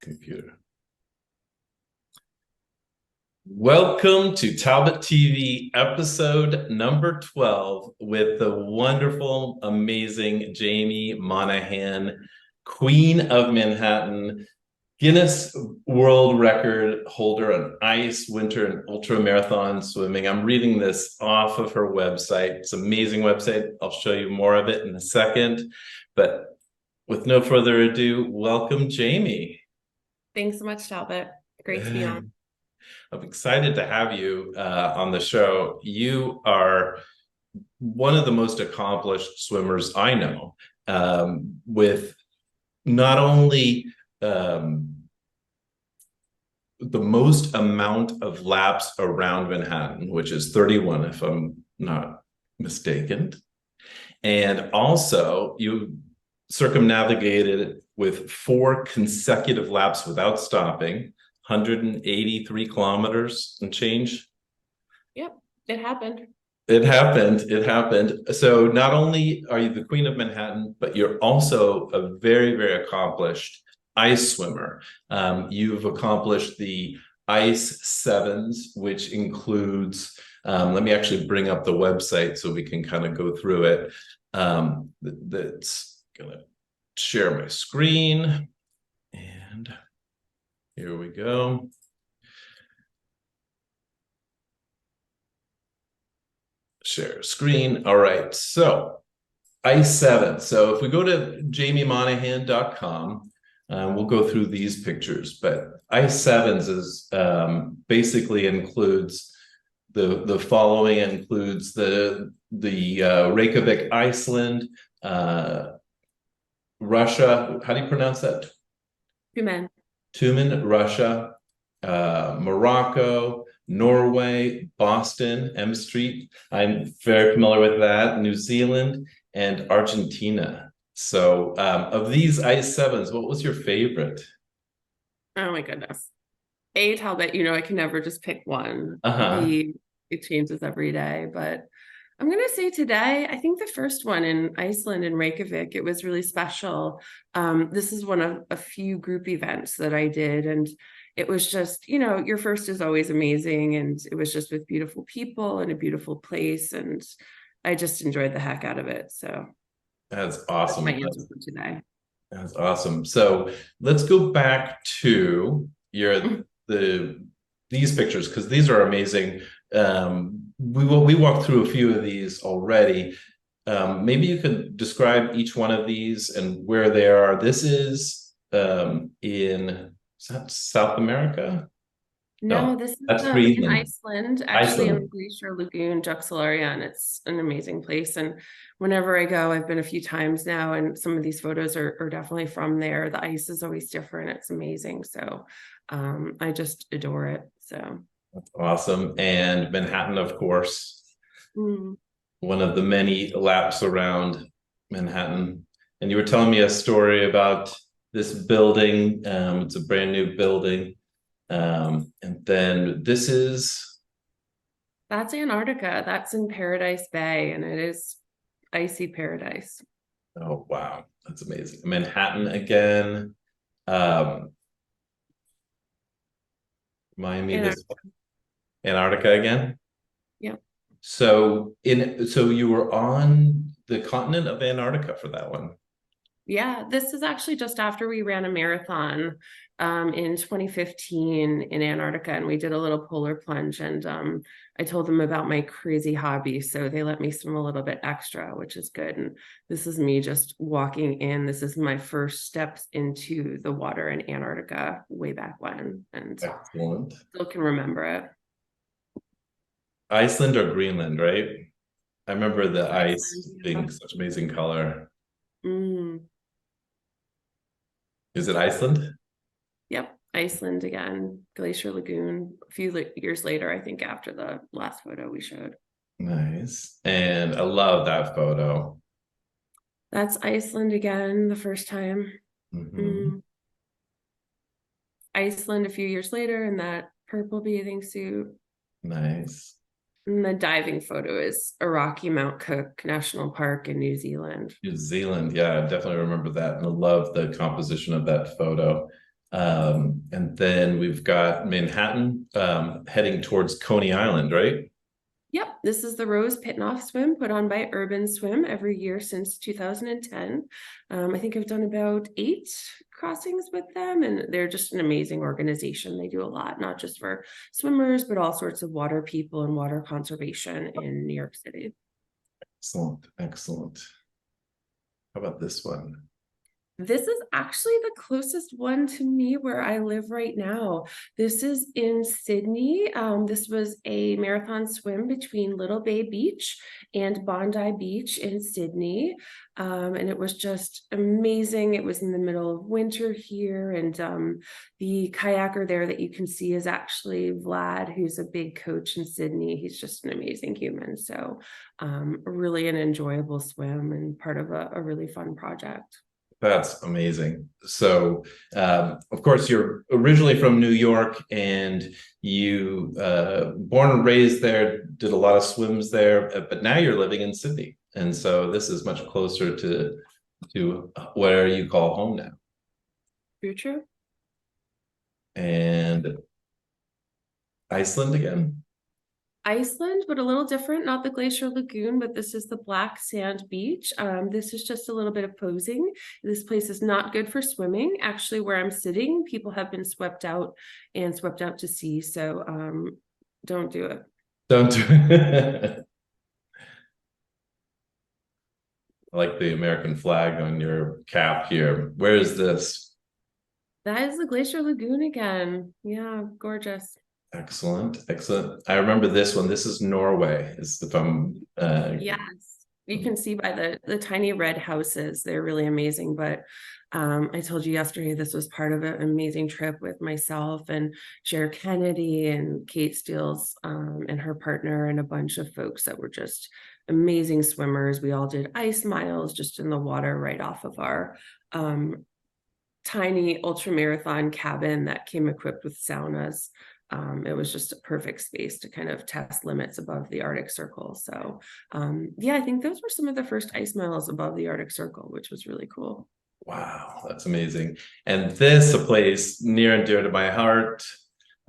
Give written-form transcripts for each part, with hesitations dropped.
computer. Welcome to Talbott TV episode number 12 with the wonderful, amazing Jaimie Monahan, Queen of Manhattan, Guinness World Record holder on ice, winter, and ultra marathon swimming. I'm reading this off of her website. It's an amazing website. I'll show you more of it in a second. But with no further ado, welcome, Jaimie. Thanks so much, Talbot. Great to be on. I'm excited to have you on the show. You are one of the most accomplished swimmers I know, with not only the most amount of laps around Manhattan, which is 31, if I'm not mistaken. And also, you circumnavigated with 4 consecutive laps without stopping, 183 kilometers and change. Yep, it happened. It happened. It happened. So not only are you the Queen of Manhattan, but you're also a very, very accomplished ice swimmer. You've accomplished the Ice Sevens, which includes, let me actually bring up the website so we can kind of go through it. That's going to share my screen. And here we go. Share screen. All right. So Ice 7. So if we go to jaimiemonahan.com, we'll go through these pictures. But Ice Sevens is basically includes the following: includes the Reykjavik, Iceland, Russia. How do you pronounce that? Tumen. Tumen, Russia, Morocco, Norway, Boston, M Street. I'm very familiar with that. New Zealand and Argentina. So, of these Ice Sevens, what was your favorite? Oh my goodness. Talbot, I can never just pick one. Uh-huh. It changes every day, but I'm gonna say today, I think the first one in Iceland in Reykjavik, it was really special. This is one of a few group events that I did, and it was just, your first is always amazing, and it was just with beautiful people and a beautiful place, and I just enjoyed the heck out of it. So That's that's my awesome. answer for today. That's awesome. So let's go back to these pictures because these are amazing. We walked through a few of these already. Maybe you could describe each one of these and where they are. This is is that South America? No, No, this is that's in Greenland. Iceland, actually in the Iceland. Glacier Lagoon, Juxlaria, and it's an amazing place. And whenever I go, I've been a few times now, and some of these photos are definitely from there. The ice is always different. It's amazing. So I just adore it. So That's awesome. And Manhattan, of course, mm. one of the many laps around Manhattan. And you were telling me a story about this building. It's a brand new building. And then this is, That's Antarctica. That's in Paradise Bay, and it is icy paradise. oh, wow, that's amazing. Manhattan again. Um, Miami, this Antarctica. Antarctica again. Yeah. So you were on the continent of Antarctica for that one. Yeah, this is actually just after we ran a marathon in 2015 in Antarctica, and we did a little polar plunge. And I told them about my crazy hobby, so they let me swim a little bit extra, which is good. And this is me just walking in. This is my first steps into the water in Antarctica way back when, and Excellent. still can remember it. Iceland or Greenland, right? I remember the Iceland, ice yeah. being such amazing color. Mm, Is it Iceland? yep, Iceland again, Glacier Lagoon. A few years later, I think after the last photo we showed. Nice. And I love that photo. That's Iceland again, the first time. Hmm. Mm. Iceland a few years later in that purple bathing suit. Nice. And the diving photo is Rocky Mount Cook National Park in New Zealand. New Zealand. Yeah, I definitely remember that. And I love the composition of that photo. And then we've got Manhattan heading towards Coney Island, right? Yep, this is the Rose Pitnoff swim put on by Urban Swim every year since 2010. I think I've done about 8 crossings with them, and they're just an amazing organization. They do a lot, not just for swimmers, but all sorts of water people and water conservation in New York City. Excellent, excellent. How about this one? This is actually the closest one to me where I live right now. This is in Sydney. This was a marathon swim between Little Bay Beach and Bondi Beach in Sydney. And it was just amazing. It was in the middle of winter here. And the kayaker there that you can see is actually Vlad, who's a big coach in Sydney. He's just an amazing human. So really an enjoyable swim and part of a really fun project. That's amazing. So, of course, you're originally from New York, and you born and raised there, did a lot of swims there, but now you're living in Sydney, and so this is much closer to where you call home now. True. And Iceland again. Iceland, but a little different, not the Glacier Lagoon, but this is the Black Sand Beach. This is just a little bit of posing. This place is not good for swimming. Actually, where I'm sitting, people have been swept out and swept out to sea. So don't do it. Don't do it. I like the American flag on your cap here. Where is this? That is the Glacier Lagoon again. Yeah, gorgeous. Excellent, excellent. I remember this one. This is Norway. Is if I'm Yes. You can see by the tiny red houses, they're really amazing. But I told you yesterday, this was part of an amazing trip with myself and Cher Kennedy and Kate Steele's and her partner and a bunch of folks that were just amazing swimmers. We all did ice miles just in the water right off of our tiny ultra marathon cabin that came equipped with saunas. It was just a perfect space to kind of test limits above the Arctic Circle. So yeah, I think those were some of the first ice miles above the Arctic Circle, which was really cool. wow, that's amazing. And this, a place near and dear to my heart,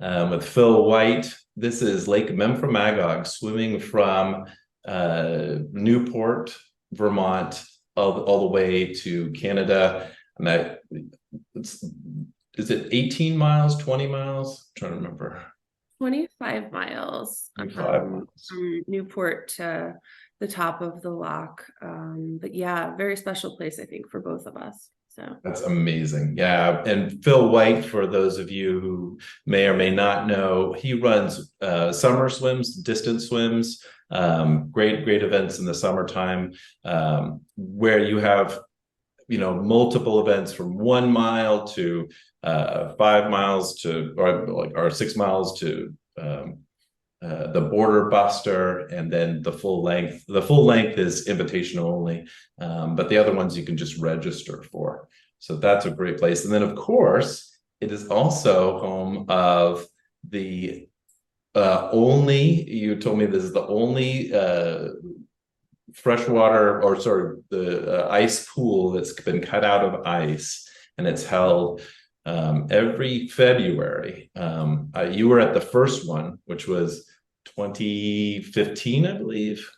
with Phil White. This is Lake Memphremagog, swimming from Newport, Vermont, all the way to Canada. And is it 18 miles, 20 miles? I'm trying to remember. 25 miles 25 miles. from Newport to the top of the loch. But yeah, very special place, I think, for both of us. So That's amazing. Yeah. And Phil White, for those of you who may or may not know, he runs summer swims, distance swims, great events in the summertime, where you have multiple events from 1 mile to 5 miles to or 6 miles to the Border Buster, and then the full length. The full length is invitational only, but the other ones you can just register for. So that's a great place. And then, of course, it is also home of the you told me this is the only freshwater, or sorry, the ice pool that's been cut out of ice, and it's held every February. You were at the first one, which was 2015, I believe.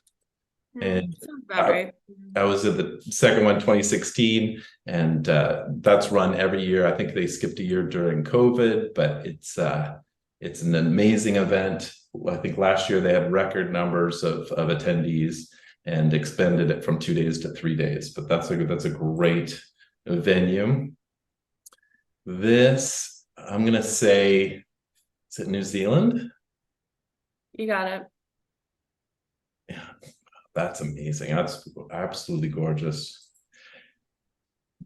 And sounds about right. I was at the second one, 2016, and that's run every year. I think they skipped a year during COVID, but it's an amazing event. I think last year they had record numbers of attendees and expanded it from 2 days to 3 days. But that's a great venue. This, I'm gonna say, is it New Zealand? You got it. Yeah, that's amazing. That's absolutely gorgeous.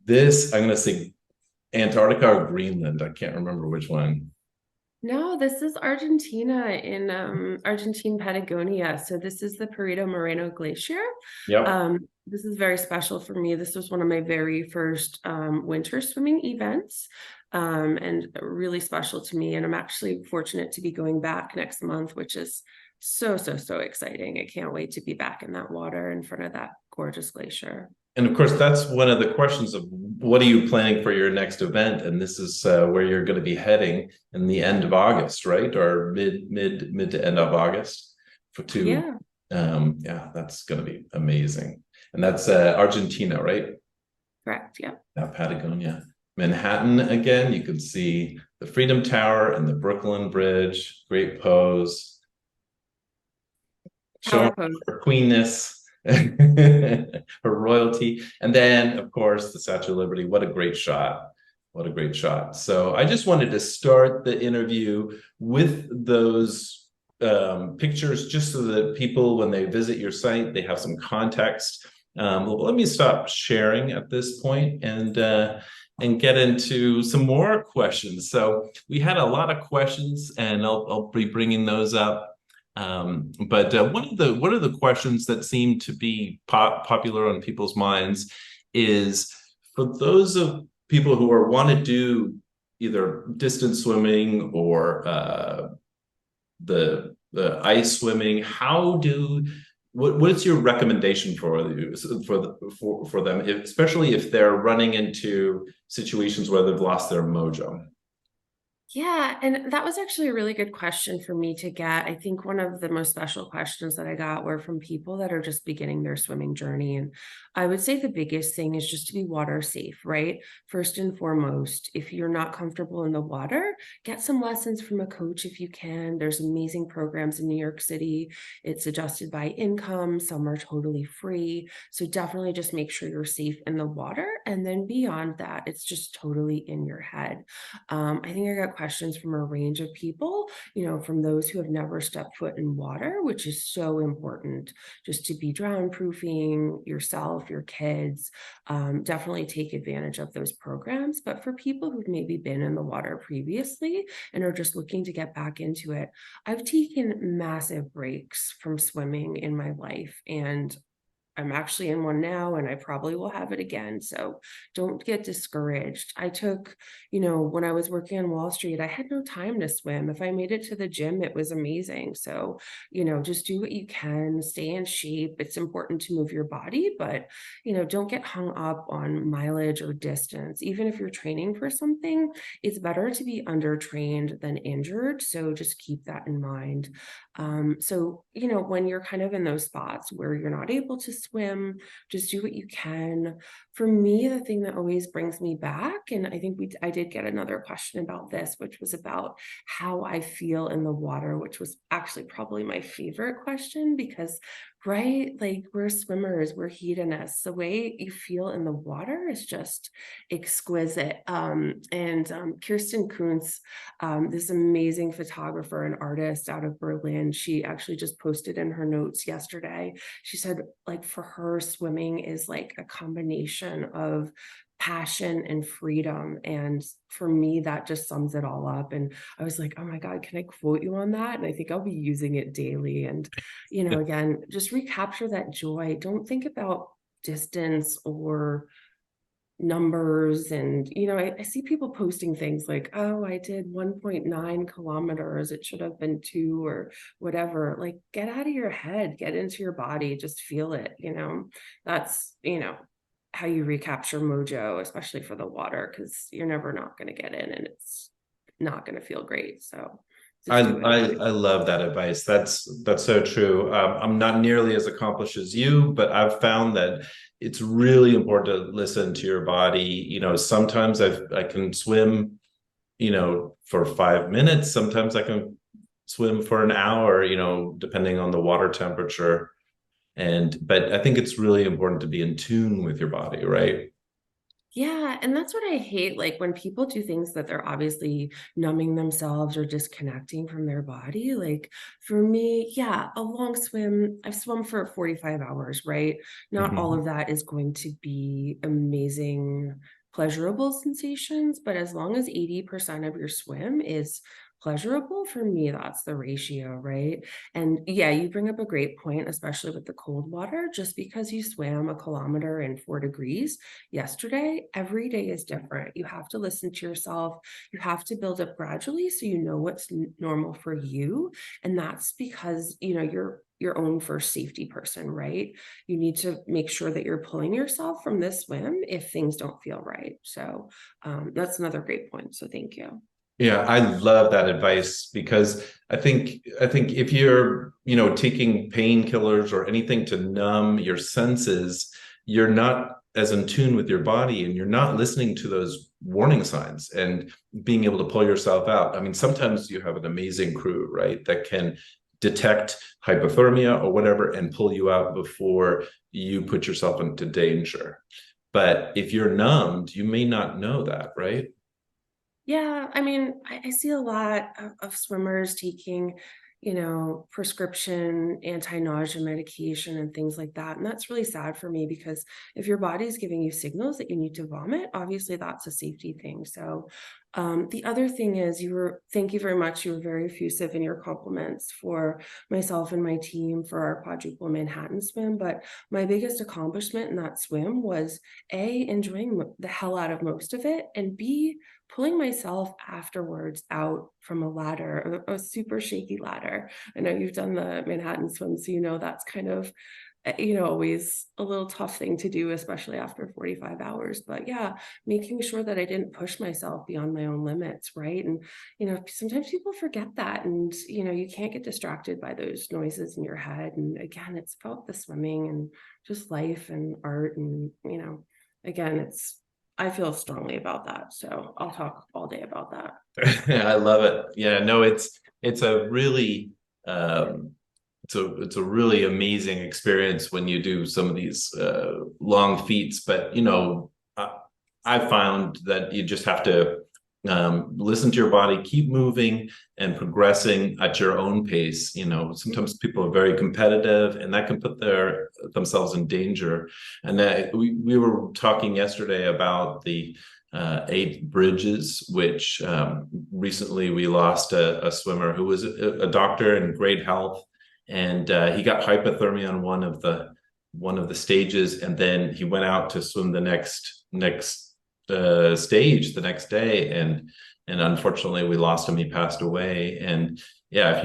This, I'm gonna say Antarctica or Greenland. I can't remember which one. No, this is Argentina in Argentine Patagonia. So this is the Perito Moreno Glacier. Yep. This is very special for me. This was one of my very first winter swimming events, and really special to me. And I'm actually fortunate to be going back next month, which is so exciting. I can't wait to be back in that water in front of that gorgeous glacier. And of course, that's one of the questions of what are you planning for your next event? And this is where you're going to be heading in the end of August, right? Or mid to end of August for two. Yeah, Yeah, that's going to be amazing. And that's Argentina, right? correct. Yeah. Patagonia. Manhattan again, you can see the Freedom Tower and the Brooklyn Bridge. Great pose. Showing Power pose. her queenness, her royalty. And then, of course, the Statue of Liberty. What a great shot. What a great shot. So I just wanted to start the interview with those pictures just so that people, when they visit your site, they have some context. Let me stop sharing at this point and get into some more questions. So we had a lot of questions, and I'll be bringing those up. But one of the questions that seem to be popular on people's minds is for those of people who are want to do either distance swimming or the ice swimming. What's your recommendation for them, especially if they're running into situations where they've lost their mojo? Yeah, and that was actually a really good question for me to get. I think one of the most special questions that I got were from people that are just beginning their swimming journey. And I would say the biggest thing is just to be water safe, right? First and foremost, if you're not comfortable in the water, get some lessons from a coach if you can. There's amazing programs in New York City. It's adjusted by income, some are totally free. So definitely just make sure you're safe in the water. And then beyond that, it's just totally in your head. I think I got questions from a range of people, from those who have never stepped foot in water, which is so important just to be drown proofing yourself, your kids. Definitely take advantage of those programs. But for people who've maybe been in the water previously and are just looking to get back into it, I've taken massive breaks from swimming in my life. And I'm actually in one now and I probably will have it again. So don't get discouraged. I took, when I was working on Wall Street, I had no time to swim. If I made it to the gym, it was amazing. So, just do what you can, stay in shape. It's important to move your body, but, don't get hung up on mileage or distance. Even if you're training for something, it's better to be undertrained than injured. So just keep that in mind. So, when you're kind of in those spots where you're not able to swim, just do what you can. For me, the thing that always brings me back, and I think I did get another question about this, which was about how I feel in the water, which was actually probably my favorite question because, right, like we're swimmers, we're hedonists. The way you feel in the water is just exquisite. And Kirsten Kuntz, this amazing photographer and artist out of Berlin, she actually just posted in her notes yesterday. She said, like, for her, swimming is like a combination of passion and freedom. And for me, that just sums it all up. And I was like, oh my God, can I quote you on that? And I think I'll be using it daily. And, again, just recapture that joy. Don't think about distance or numbers. And I see people posting things like, oh, I did 1.9 kilometers, it should have been 2 or whatever. Like, get out of your head, get into your body, just feel it. That's how you recapture mojo, especially for the water, because you're never not going to get in and it's not going to feel great. So I, just do it. I love that advice. That's so true. I'm not nearly as accomplished as you, but I've found that it's really important to listen to your body. Sometimes I can swim, for 5 minutes. Sometimes I can swim for an hour, depending on the water temperature. But I think it's really important to be in tune with your body, right? Yeah, and that's what I hate. Like when people do things that they're obviously numbing themselves or disconnecting from their body. Like for me, yeah, a long swim, I've swum for 45 hours, right? Not all Mhm. of that is going to be amazing, pleasurable sensations, but as long as 80% of your swim is pleasurable, for me, that's the ratio, right? And yeah, you bring up a great point, especially with the cold water. Just because you swam a kilometer in 4 degrees yesterday, every day is different. You have to listen to yourself. You have to build up gradually so you know what's normal for you. And that's because, you're your own first safety person, right? You need to make sure that you're pulling yourself from this swim if things don't feel right. So that's another great point. So thank you. Yeah, I love that advice because I think if you're, taking painkillers or anything to numb your senses, you're not as in tune with your body and you're not listening to those warning signs and being able to pull yourself out. I mean, sometimes you have an amazing crew, right, that can detect hypothermia or whatever and pull you out before you put yourself into danger. But if you're numbed, you may not know that, right? Yeah, I mean, I see a lot of swimmers taking, prescription anti-nausea medication and things like that. And that's really sad for me because if your body's giving you signals that you need to vomit, obviously that's a safety thing. So the other thing is thank you very much. You were very effusive in your compliments for myself and my team for our quadruple Manhattan swim. But my biggest accomplishment in that swim was A, enjoying the hell out of most of it, and B, pulling myself afterwards out from a ladder, a super shaky ladder. I know you've done the Manhattan swim, so that's kind of, always a little tough thing to do, especially after 45 hours. But yeah, making sure that I didn't push myself beyond my own limits, right? And, sometimes people forget that. And, you can't get distracted by those noises in your head. And again, it's about the swimming and just life and art. And, again, I feel strongly about that. So I'll talk all day about that. I love it. Yeah, no, it's a really it's a really amazing experience when you do some of these long feats. But I found that you just have to listen to your body, keep moving and progressing at your own pace. Sometimes people are very competitive, and that can put themselves in danger. And that we were talking yesterday about the 8 bridges, which recently we lost a swimmer who was a doctor in great health, and he got hypothermia on one of the stages, and then he went out to swim the next stage the next day, and unfortunately we lost him. He passed away. And yeah,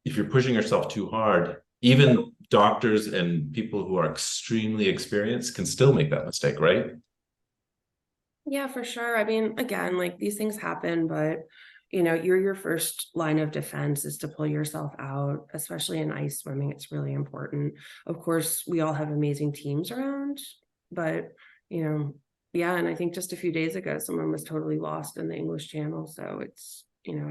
if you're pushing yourself too hard, even doctors and people who are extremely experienced can still make that mistake, right? Yeah, for sure. I mean, again, like these things happen, but your first line of defense is to pull yourself out, especially in ice swimming. It's really important. Of course, we all have amazing teams around, but you know, yeah, and I think just a few days ago, someone was totally lost in the English Channel. So it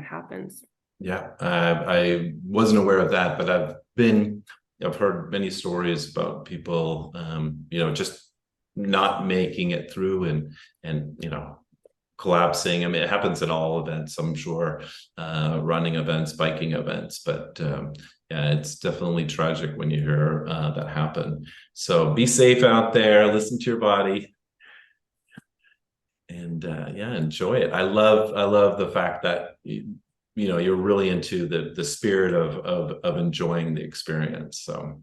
happens. Yeah, I wasn't aware of that, but I've heard many stories about people, just not making it through and collapsing. I mean, it happens in all events, I'm sure, running events, biking events, but yeah, it's definitely tragic when you hear that happen. So be safe out there, listen to your body, and yeah, enjoy it. I love the fact that you're really into the spirit of enjoying the experience. So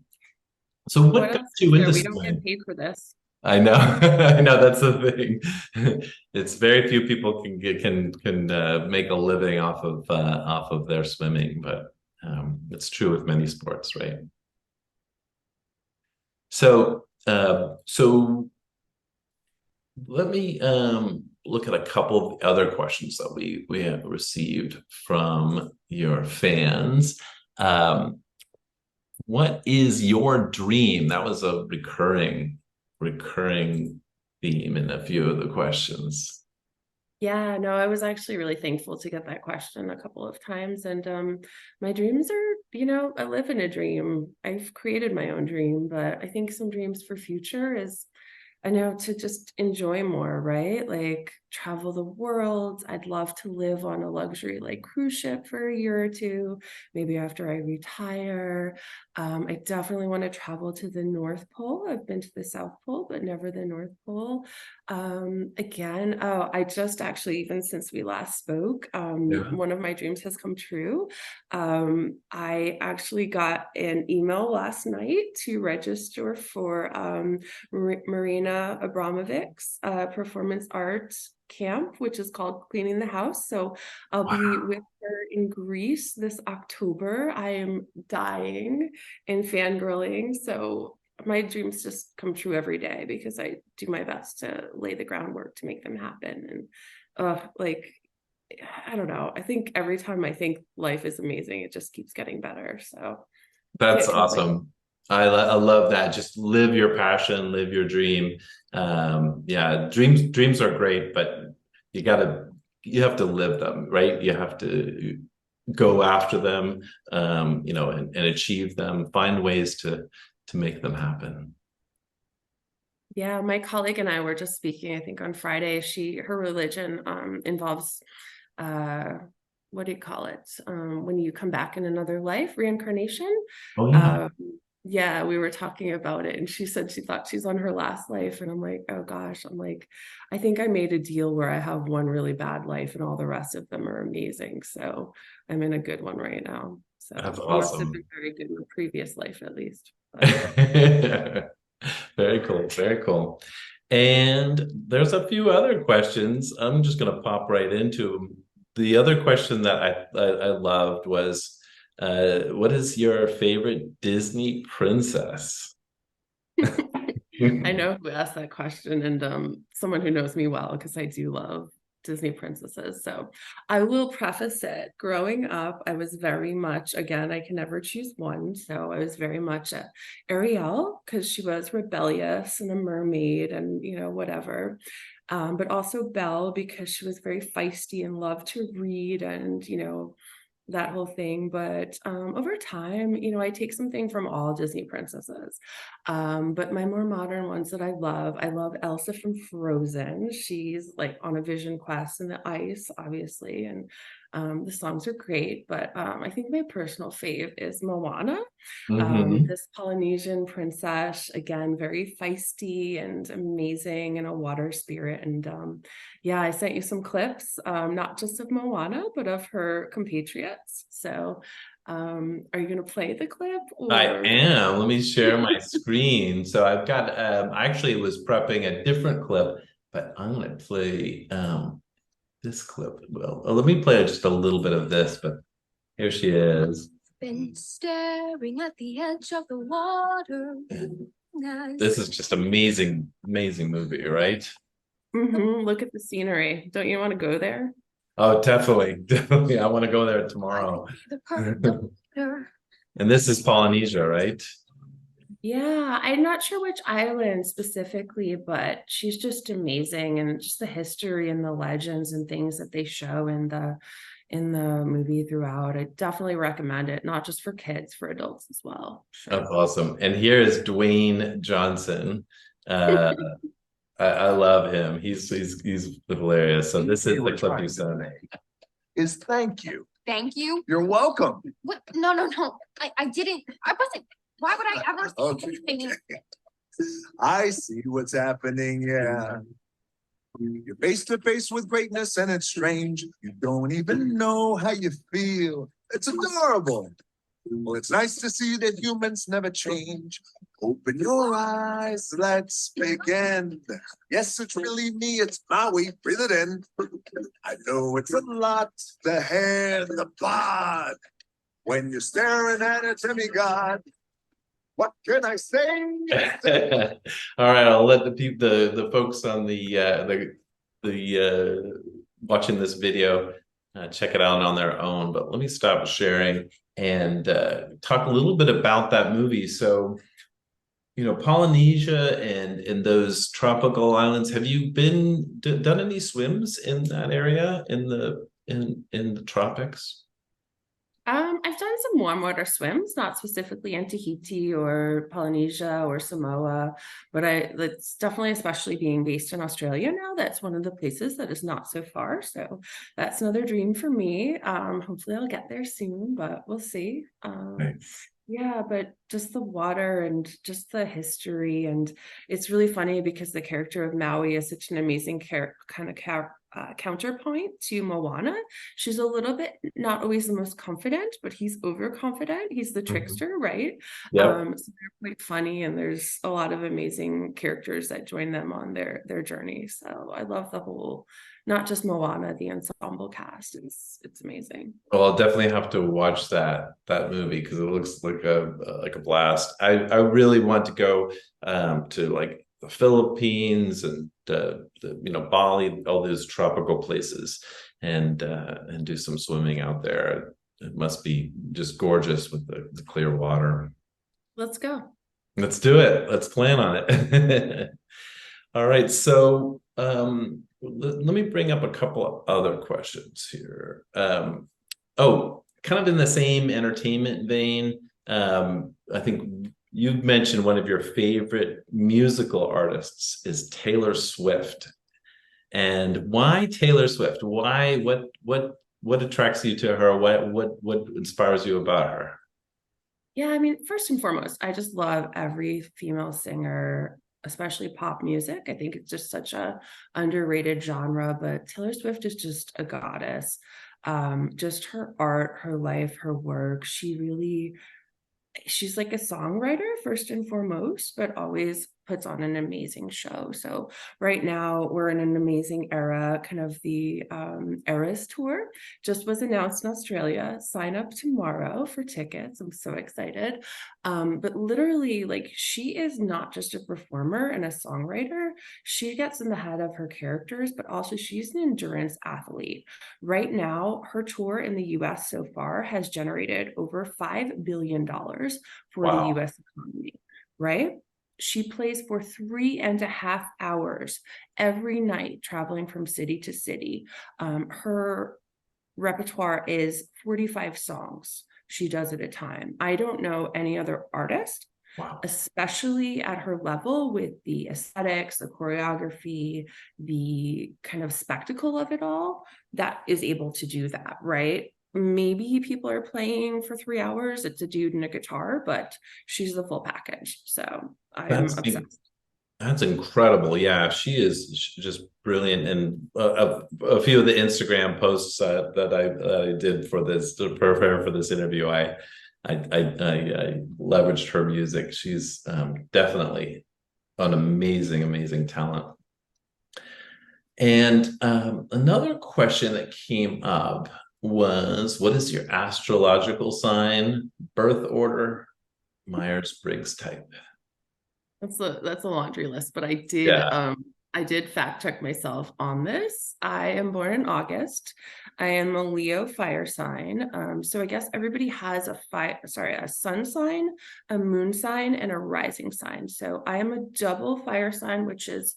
what What got else is you there? into We don't get swimming? paid for this. I know, I know that's the thing. It's very few people can make a living off of their swimming, but it's true with many sports, right? So let me look at a couple of other questions that we have received from your fans. Um, what is your dream? That was a recurring theme in a few of the questions. Yeah, no, I was actually really thankful to get that question a couple of times. And my dreams are, I live in a dream. I've created my own dream, but I think some dreams for future is I know to just enjoy more, right? Like travel the world. I'd love to live on a luxury like cruise ship for a year or two, maybe after I retire. I definitely want to travel to the North Pole. I've been to the South Pole, but never the North Pole. Again, oh, I just actually, even since we last spoke, Yeah. one of my dreams has come true. I actually got an email last night to register for Marina Abramovic's performance art camp, which is called Cleaning the House. So I'll be with her in Greece this October. I am dying and fangirling. So my dreams just come true every day because I do my best to lay the groundwork to make them happen. And like, I don't know. I think every time I think life is amazing, it just keeps getting better. So That's can't complain. awesome. I love that. Just live your passion, live your dream. Yeah, dreams are great, but you have to live them, right? You have to go after them, and achieve them. Find ways to make them happen. Yeah, my colleague and I were just speaking, I think on Friday. Her religion involves uh what do you call it? When you come back in another life, reincarnation. Oh yeah. Um yeah, we were talking about it and she said she thought she's on her last life. And I'm like, oh gosh, I'm like, I think I made a deal where I have one really bad life and all the rest of them are amazing. So I'm in a good one right now. That's So I must have been awesome. very good in the previous life at least. But Very cool. Very cool. And there's a few other questions. I'm just going to pop right into 'em. The other question that I loved was, what is your favorite Disney princess? I know who asked that question, and someone who knows me well because I do love Disney princesses. So I will preface it. Growing up, I was very much, again, I can never choose one. So I was very much a Ariel because she was rebellious and a mermaid and, whatever. But also Belle because she was very feisty and loved to read and, that whole thing. But over time, I take something from all Disney princesses. But my more modern ones that I love Elsa from Frozen. She's like on a vision quest in the ice, obviously, and the songs are great. But I think my personal fave is Moana, Hmm. this Polynesian princess, again, very feisty and amazing and a water spirit. And yeah, I sent you some clips, not just of Moana, but of her compatriots. So are you going to play the clip I or? am. Let me share my screen. So I've got I actually was prepping a different clip, but I'm going to play this clip. Well, let me play just a little bit of this, but here she is. Been staring at the edge of the water. This is just amazing, amazing movie, right? Look at the scenery. Don't you want to go there? Oh, definitely, definitely. I want to go there tomorrow. And this is Polynesia, right? Yeah, I'm not sure which island specifically, but she's just amazing and just the history and the legends and things that they show in the movie throughout. I definitely recommend it, not just for kids, for adults as well. That's So awesome. And here is Dwayne Johnson. Uh, I love him. He's hilarious. So this is the clip you sent. Is thank you. Thank you. You're welcome. What? No, no, no. I didn't. I wasn't. Why would I ever say Okay. anything? I see what's happening, yeah. You're face to face with greatness and it's strange. You don't even know how you feel. It's adorable. Well, it's nice to see that humans never change. Open your eyes, let's begin. Yes, it's really me, it's Maui, breathe it in. I know it's a lot, the hair, the bod. When you're staring at a demigod, what can I say? All right, I'll let the folks on the watching this video check it out on their own. But let me stop sharing and talk a little bit about that movie. So, Polynesia and in those tropical islands, have you done any swims in that area in the tropics? I've done some warm water swims, not specifically in Tahiti or Polynesia or Samoa, but it's definitely, especially being based in Australia now, that's one of the places that is not so far. So that's another dream for me. Hopefully I'll get there soon, but we'll see. Nice. Yeah, but just the water and just the history, and it's really funny because the character of Maui is such an amazing counterpoint to Moana. She's a little bit not always the most confident, but he's overconfident. He's the Mhm. trickster, right? Yep. So they're quite funny, and there's a lot of amazing characters that join them on their journey. So I love the whole, not just Moana, the ensemble cast. It's amazing. Well, I'll definitely have to watch that movie because it looks like a blast. I really want to go to like the Philippines and Bali, all those tropical places, and do some swimming out there. It must be just gorgeous with the clear water. Let's go. Let's do it. Let's plan on it. All right. So let me bring up a couple of other questions here. Oh, kind of in the same entertainment vein. I think you've mentioned one of your favorite musical artists is Taylor Swift. And why Taylor Swift? Why? What attracts you to her? What inspires you about her? Yeah, I mean, first and foremost, I just love every female singer, especially pop music. I think it's just such a underrated genre, but Taylor Swift is just a goddess. Just her art, her life, her work. She's like a songwriter first and foremost, but always puts on an amazing show. So right now we're in an amazing era. Kind of the Eras tour just was announced in Australia. Sign up tomorrow for tickets. I'm so excited. But literally, like, she is not just a performer and a songwriter. She gets in the head of her characters, but also she's an endurance athlete. Right now, her tour in the US so far has generated over $5 billion for the Wow. US economy, right? She plays for 3.5 hours every night, traveling from city to city. Her repertoire is 45 songs she does at a time. I don't know any other artist, Wow. especially at her level, with the aesthetics, the choreography, the kind of spectacle of it all, that is able to do that, right? Maybe people are playing for 3 hours. It's a dude and a guitar, but she's the full package. So I'm That's obsessed. That's incredible. Yeah, she is just brilliant. And a few of the Instagram posts that I did for this to prepare for this interview, I leveraged her music. She's definitely an amazing talent. And another question that came up was, what is your astrological sign, birth order, Myers-Briggs type? That's a laundry list, but Yeah. I did fact check myself on this. I am born in August. I am a Leo fire sign. So I guess everybody has a sun sign, a moon sign, and a rising sign. So I am a double fire sign, which is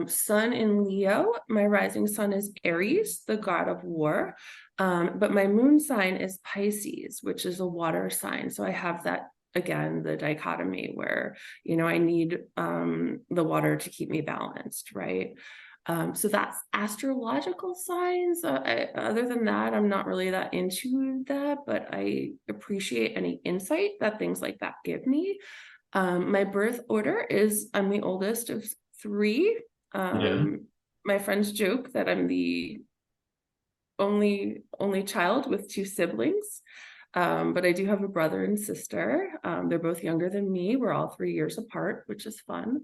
sun in Leo. My rising sun is Aries, the god of war. But my moon sign is Pisces, which is a water sign. So I have that, again, the dichotomy where, I need the water to keep me balanced, right? So that's astrological signs. Other than that, I'm not really that into that, but I appreciate any insight that things like that give me. My birth order is I'm the oldest of three. Yeah. My friends joke that I'm the only child with two siblings. But I do have a brother and sister. They're both younger than me. We're all 3 years apart, which is fun.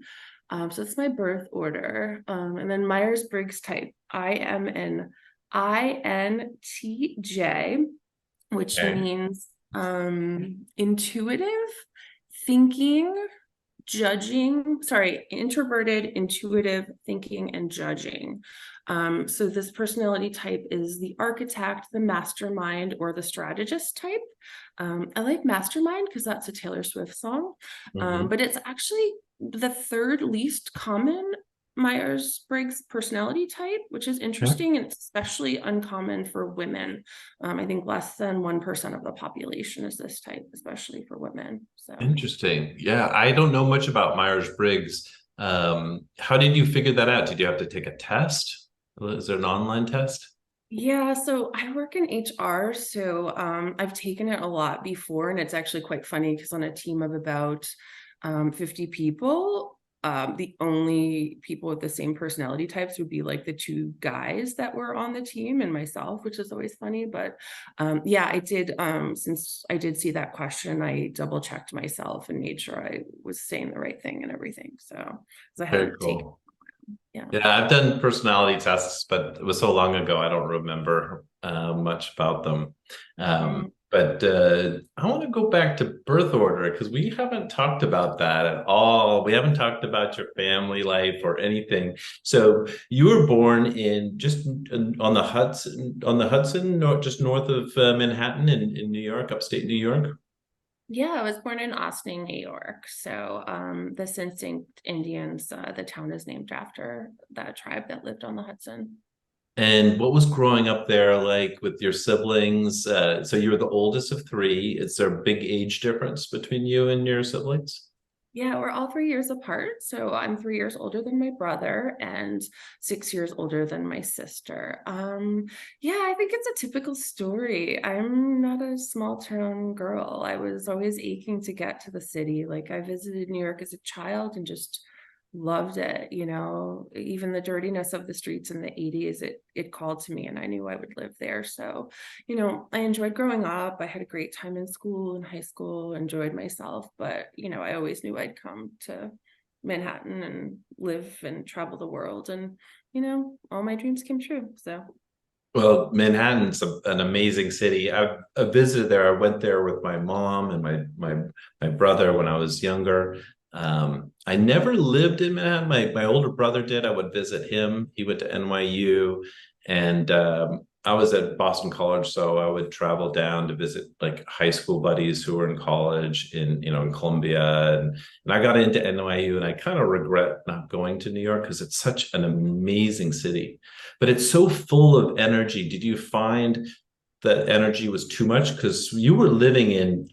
So it's my birth order. And then Myers-Briggs type. I am an INTJ, which Okay. means intuitive, thinking, introverted, intuitive, thinking, and judging. So this personality type is the architect, the mastermind, or the strategist type. I like mastermind because that's a Taylor Swift song, Mhm. but it's actually the third least common Myers-Briggs personality type, which is interesting, and it's especially uncommon for women. I think less than 1% of the population is this type, especially for women. So Interesting. Yeah, I don't know much about Myers-Briggs. How did you figure that out? Did you have to take a test? Is there an online test? yeah, so I work in HR, so I've taken it a lot before, and it's actually quite funny because on a team of about 50 people, the only people with the same personality types would be like the two guys that were on the team and myself, which is always funny. But yeah, I did, since I did see that question, I double checked myself and made sure I was saying the right thing and everything. So, 'cause I Very hadn't taken, cool. yeah. Yeah, I've done personality tests, but it was so long ago, I don't remember much about them. Mhm. But I want to go back to birth order because we haven't talked about that at all. We haven't talked about your family life or anything. So you were born in just on the Hudson, just north of Manhattan in New York, upstate New York. Yeah, I was born in Austin, New York. So the Sinsing Indians, the town is named after that tribe that lived on the Hudson. And what was growing up there like with your siblings? So you were the oldest of three. Is there a big age difference between you and your siblings? Yeah, we're all 3 years apart. So I'm 3 years older than my brother and 6 years older than my sister. Yeah, I think it's a typical story. I'm not a small town girl. I was always aching to get to the city. Like I visited New York as a child and just loved it, even the dirtiness of the streets in the 80s, it called to me and I knew I would live there. So I enjoyed growing up. I had a great time in school and high school, enjoyed myself, but I always knew I'd come to Manhattan and live and travel the world. And, all my dreams came true. So Well, Manhattan's an amazing city. I visited there. I went there with my mom and my brother when I was younger. I never lived in Manhattan. My older brother did. I would visit him. He went to NYU, and I was at Boston College, so I would travel down to visit like high school buddies who were in college in Columbia, and I got into NYU, and I kind of regret not going to New York because it's such an amazing city, but it's so full of energy. Did you find that energy was too much? Because you were living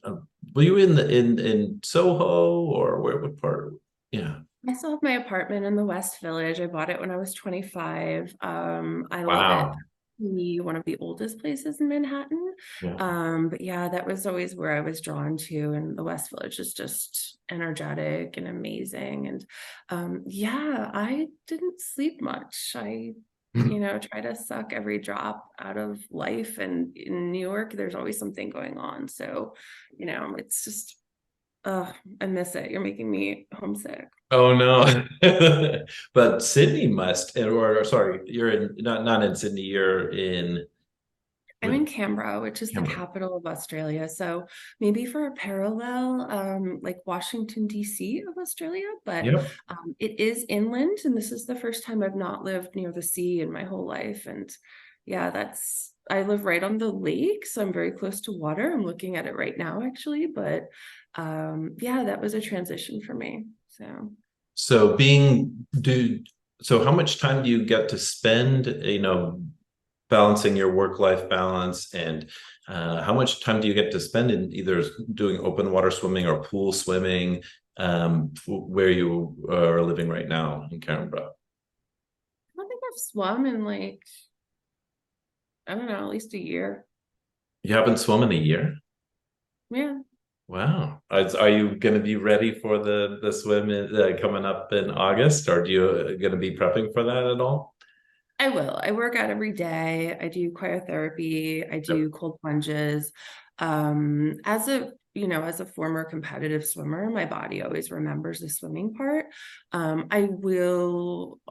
were you in Soho or where? What part? Yeah. I still have my apartment in the West Village. I bought it when I was 25. I love it. Wow. One of the oldest places in Manhattan. Yeah. But yeah, that was always where I was drawn to. And the West Village is just energetic and amazing. And yeah, I didn't sleep much. I try to suck every drop out of life. And in New York, there's always something going on. So, it's just, I miss it. You're making me homesick. Oh no. But Sydney must, or sorry, you're not in Sydney, you're in I'm in Canberra, which is the Canberra. capital of Australia. So maybe for a parallel, like Washington, D.C. of Australia, but Yep. it is inland. And this is the first time I've not lived near the sea in my whole life. And yeah, I live right on the lake. So I'm very close to water. I'm looking at it right now, actually. But yeah, that was a transition for me. So. So so how much time do you get to spend, balancing your work-life balance, and how much time do you get to spend in either doing open water swimming or pool swimming, where you are living right now in Canberra? I don't think I've swum in like, I don't know, at least a year. You haven't swum in a year? Yeah. Wow. Are you going to be ready for the swim coming up in August, or do you going to be prepping for that at all? I will. I work out every day. I do cryotherapy. I do Yep. cold plunges. As a former competitive swimmer, my body always remembers the swimming part. I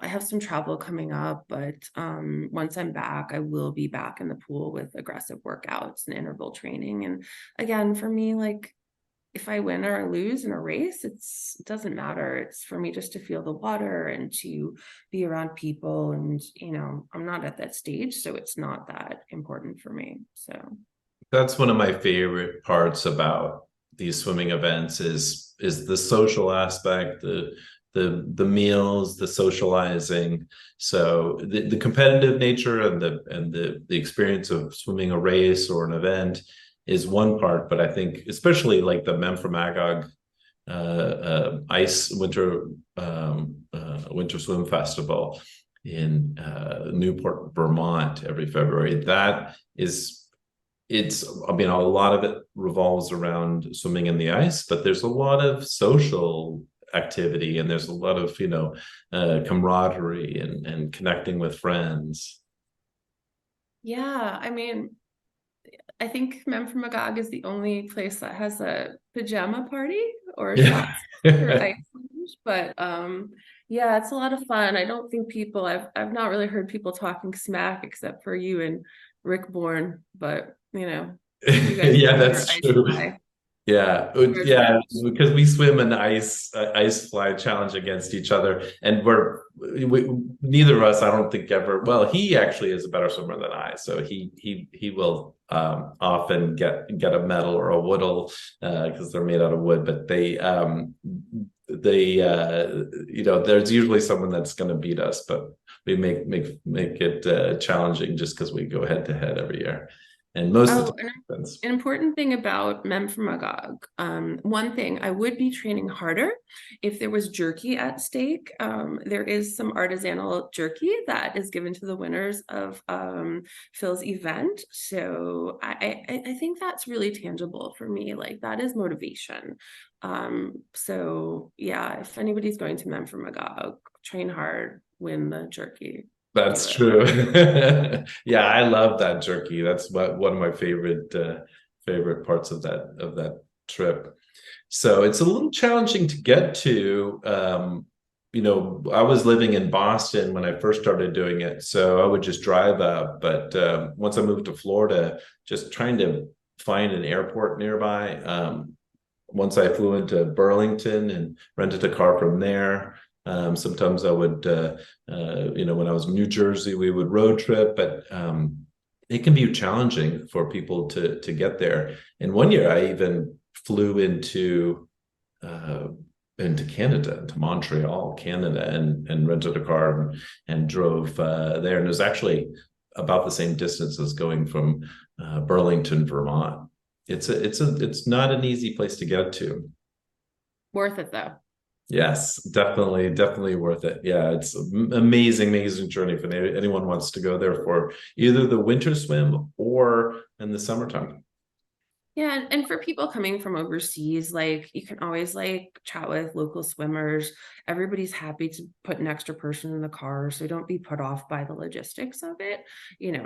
have some travel coming up, but once I'm back, I will be back in the pool with aggressive workouts and interval training. And again, for me, like if I win or I lose in a race, it doesn't matter. It's for me just to feel the water and to be around people. And, I'm not at that stage, so it's not that important for me. So, That's one of my favorite parts about these swimming events is the social aspect, the the meals, the socializing. So the competitive nature and the experience of swimming a race or an event is one part, but I think especially like the Mem for Magog ice winter swim festival in Newport, Vermont every February. I mean, a lot of it revolves around swimming in the ice, but there's a lot of social activity and there's a lot of, camaraderie and connecting with friends. Yeah, I mean, I think Mem from Magog is the only place that has a pajama party or a Yeah. shot or ice lunch. But yeah, it's a lot of fun. I don't think I've not really heard people talking smack except for you and Rick Bourne, but you guys Yeah, do your that's ice true. fly. Yeah, yeah, because we swim an ice fly challenge against each other, and neither of us, I don't think ever. Well, he actually is a better swimmer than I, so he will often get a medal or a woodle because they're made out of wood, but there's usually someone that's going to beat us, but we make it challenging just because we go head to head every year, and most of the time. An important thing about Mem for Magog. One thing, I would be training harder if there was jerky at stake. There is some artisanal jerky that is given to the winners of Phil's event. So I think that's really tangible for me. Like that is motivation. So yeah, if anybody's going to Mem for Magog, train hard, win the jerky. That's true. Yeah, I love that jerky. That's one of my favorite parts of that trip. So it's a little challenging to get to. I was living in Boston when I first started doing it, so I would just drive up. But once I moved to Florida, just trying to find an airport nearby. Once I flew into Burlington and rented a car from there. Sometimes I would, when I was in New Jersey, we would road trip, but it can be challenging for people to get there. And one year I even flew into Canada, into Montreal, Canada, and rented a car and drove there. And it was actually about the same distance as going from Burlington, Vermont. It's not an easy place to get to. Worth it though. Yes, definitely worth it. Yeah, it's an amazing journey if anyone wants to go there for either the winter swim or in the summertime. Yeah, and for people coming from overseas, like you can always like chat with local swimmers. Everybody's happy to put an extra person in the car, so don't be put off by the logistics of it.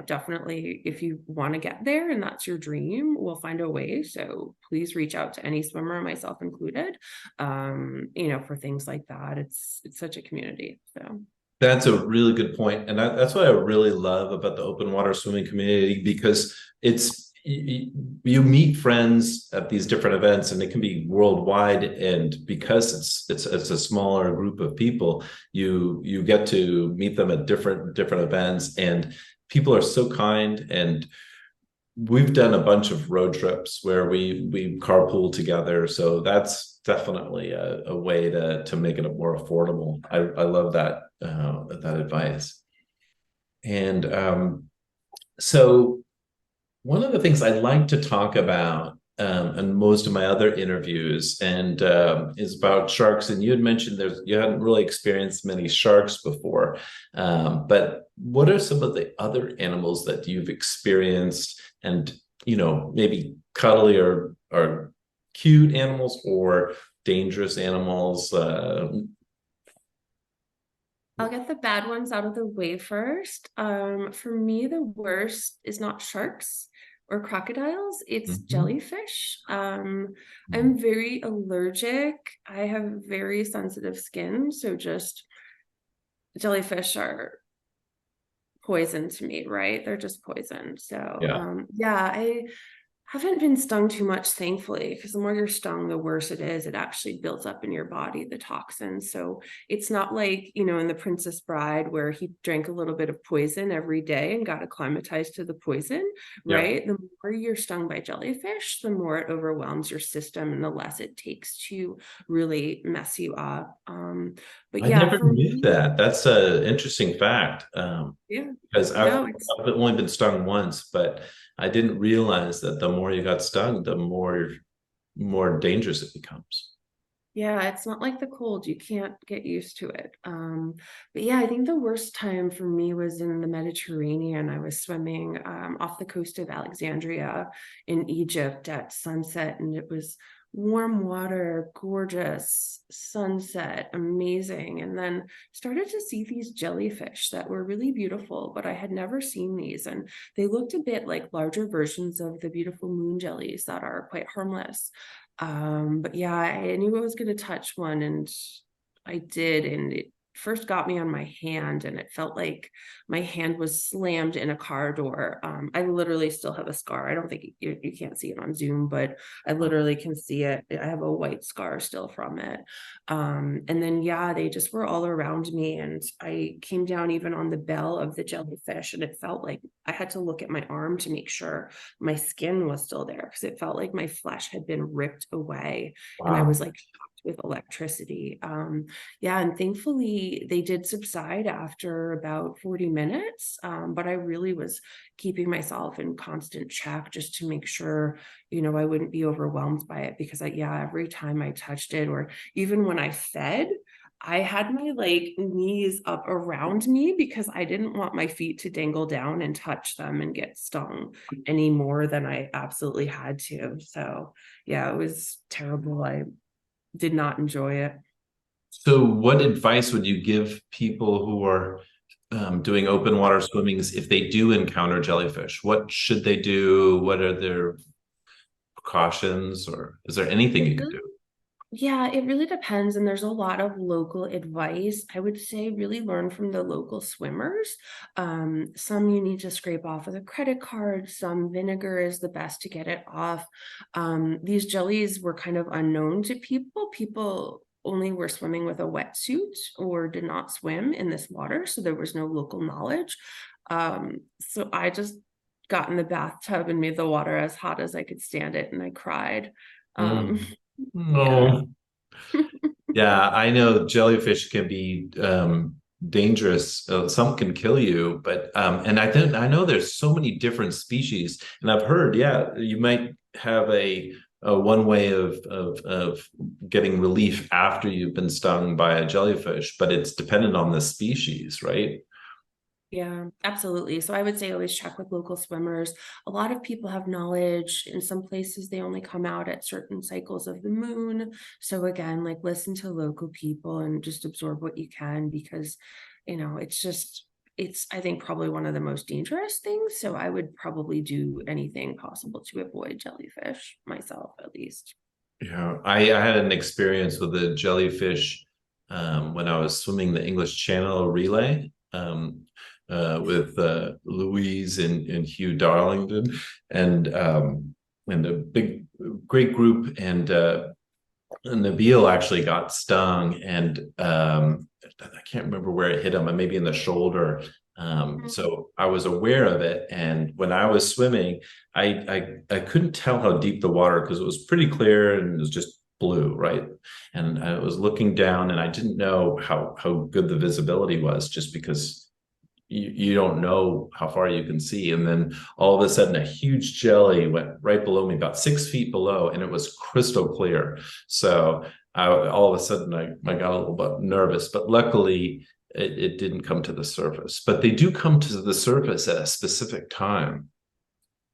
Definitely if you want to get there and that's your dream, we'll find a way. So please reach out to any swimmer, myself included. For things like that. It's such a community. So That's a really good point, and that's what I really love about the open water swimming community because you meet friends at these different events, and it can be worldwide. And because it's a smaller group of people, you get to meet them at different events, and people are so kind. And we've done a bunch of road trips where we carpool together, so that's definitely a way to make it more affordable. I love that advice. And so one of the things I like to talk about in most of my other interviews and is about sharks. And you had mentioned you hadn't really experienced many sharks before, but what are some of the other animals that you've experienced? And maybe cuddly or cute animals or dangerous animals. I'll get the bad ones out of the way first. For me, the worst is not sharks or crocodiles, it's jellyfish. I'm very allergic. I have very sensitive skin, so just jellyfish are poison to me, right? They're just poison. So Yeah. yeah, I Haven't been stung too much, thankfully, because the more you're stung, the worse it is. It actually builds up in your body, the toxins. So it's not like, in The Princess Bride, where he drank a little bit of poison every day and got acclimatized to the poison, Yeah. right? The more you're stung by jellyfish, the more it overwhelms your system and the less it takes to really mess you up. But I yeah, never for knew me, that. That's an interesting fact. yeah, Because no, it's I've only been stung once, but I didn't realize that the more you got stung, the more dangerous it becomes. Yeah, it's not like the cold. You can't get used to it. But yeah, I think the worst time for me was in the Mediterranean. I was swimming off the coast of Alexandria in Egypt at sunset, and it was warm water, gorgeous sunset, amazing. And then started to see these jellyfish that were really beautiful, but I had never seen these. And they looked a bit like larger versions of the beautiful moon jellies that are quite harmless. But yeah, I knew I was going to touch one, and I did, and it first got me on my hand, and it felt like my hand was slammed in a car door. I literally still have a scar. I don't think you can't see it on Zoom, but I literally can see it. I have a white scar still from it. And then yeah, they just were all around me, and I came down even on the bell of the jellyfish, and it felt like I had to look at my arm to make sure my skin was still there, because it felt like my flesh had been ripped away, and I Wow. was like shocked with electricity. Yeah, and thankfully they did subside after about 40 minutes. But I really was keeping myself in constant check just to make sure, I wouldn't be overwhelmed by it, because yeah, every time I touched it, or even when I fed, I had my knees up around me because I didn't want my feet to dangle down and touch them and get stung any more than I absolutely had to. So yeah, it was terrible. I did not enjoy it. So, what advice would you give people who are doing open water swimmings if they do encounter jellyfish? What should they do? What are their precautions, or is there anything you can do? Yeah, it really depends. And there's a lot of local advice. I would say really learn from the local swimmers. Some you need to scrape off with a credit card, some vinegar is the best to get it off. These jellies were kind of unknown to people. People only were swimming with a wetsuit or did not swim in this water, so there was no local knowledge. So I just got in the bathtub and made the water as hot as I could stand it, and I cried. Um, Mm. yeah. No. Yeah, I know jellyfish can be dangerous. Some can kill you, but and I know there's so many different species, and I've heard, yeah, you might have a one way of getting relief after you've been stung by a jellyfish, but it's dependent on the species, right? Yeah, absolutely. So I would say always check with local swimmers. A lot of people have knowledge. In some places, they only come out at certain cycles of the moon. So again, listen to local people and just absorb what you can, because, it's, I think, probably one of the most dangerous things. So I would probably do anything possible to avoid jellyfish myself, at least. Yeah, I had an experience with a jellyfish when I was swimming the English Channel relay with Louise and Hugh Darlington and a great group, and Nabil actually got stung, and I can't remember where it hit him, maybe in the shoulder. So I was aware of it, and when I was swimming, I couldn't tell how deep the water, because it was pretty clear and it was just blue, right? And I was looking down, and I didn't know how good the visibility was, just because you don't know how far you can see. And then all of a sudden, a huge jelly went right below me, about 6 feet below, and it was crystal clear. So all of a sudden, I got a little bit nervous, but luckily it didn't come to the surface. But they do come to the surface at a specific time.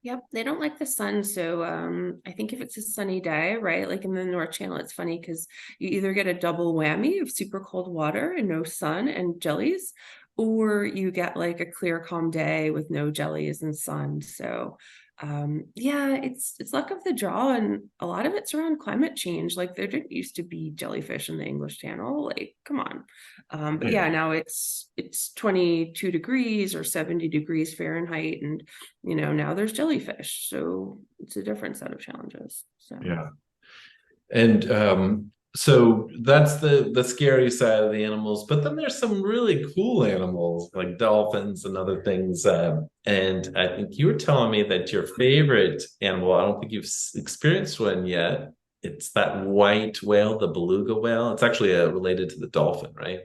Yep, they don't like the sun. So I think if it's a sunny day, right? Like in the North Channel, it's funny because you either get a double whammy of super cold water and no sun and jellies, or you get like a clear, calm day with no jellies and sun. So Yeah, it's luck of the draw, and a lot of it's around climate change. Like there didn't used to be jellyfish in the English Channel. Like, come on. But yeah, now it's 22 degrees or 70 degrees Fahrenheit, and now there's jellyfish. So it's a different set of challenges. So Yeah. And so that's the scary side of the animals, but then there's some really cool animals like dolphins and other things. And I think you were telling me that your favorite animal, I don't think you've experienced one yet. It's that white whale, the beluga whale. It's actually related to the dolphin, right?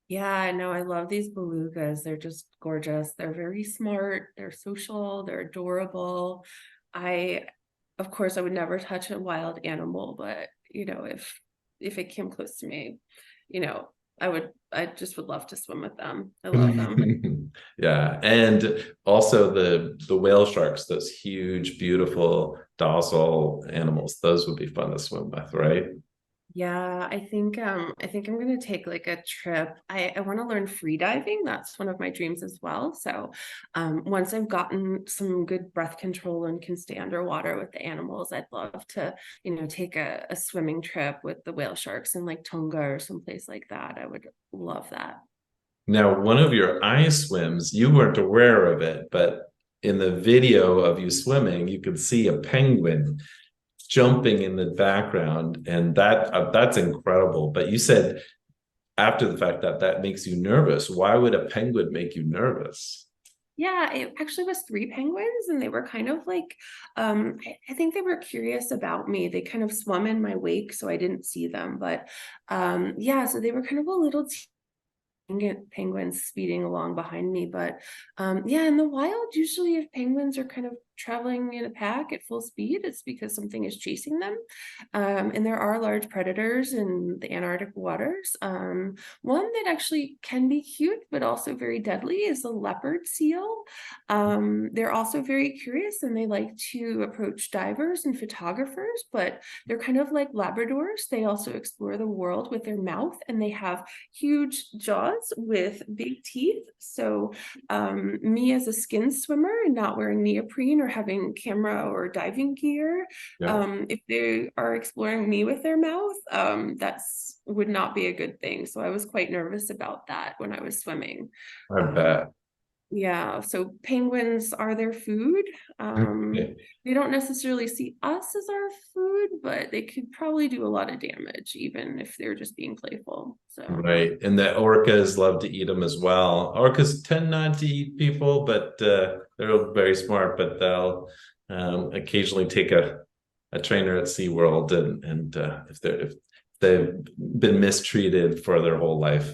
yeah, I know I love these belugas. They're just gorgeous. They're very smart, they're social, they're adorable. I Of course I would never touch a wild animal, but if it came close to me, you know, I just would love to swim with them. I love them. Yeah, and also the whale sharks, those huge, beautiful, docile animals. Those would be fun to swim with, right? Yeah, I think I'm gonna take like a trip. I want to learn free diving. That's one of my dreams as well. So once I've gotten some good breath control and can stay underwater with the animals, I'd love to, take a swimming trip with the whale sharks in like Tonga or someplace like that. I would love that. Now, one of your ice swims, you weren't aware of it, but in the video of you swimming, you could see a penguin jumping in the background, and that's incredible. But you said after the fact that that makes you nervous. Why would a penguin make you nervous? Yeah, it actually was three penguins, and they were kind of like, I think they were curious about me. They kind of swum in my wake, so I didn't see them. But yeah, so they were kind of a little penguins speeding along behind me. But yeah, in the wild, usually if penguins are kind of traveling in a pack at full speed, it's because something is chasing them. And there are large predators in the Antarctic waters. One that actually can be cute, but also very deadly is the leopard seal. They're also very curious, and they like to approach divers and photographers, but they're kind of like Labradors. They also explore the world with their mouth, and they have huge jaws with big teeth. So me as a skin swimmer and not wearing neoprene or having camera or diving gear, Yeah, if they are exploring me with their mouth, that's would not be a good thing. So I was quite nervous about that when I was swimming. I Um, bet. yeah, so penguins are their food. They don't necessarily see us as our food, but they could probably do a lot of damage, even if they're just being playful. So Right. And the orcas love to eat them as well. Orcas tend not to eat people, but they're very smart, but they'll occasionally take a trainer at SeaWorld and if they've been mistreated for their whole life.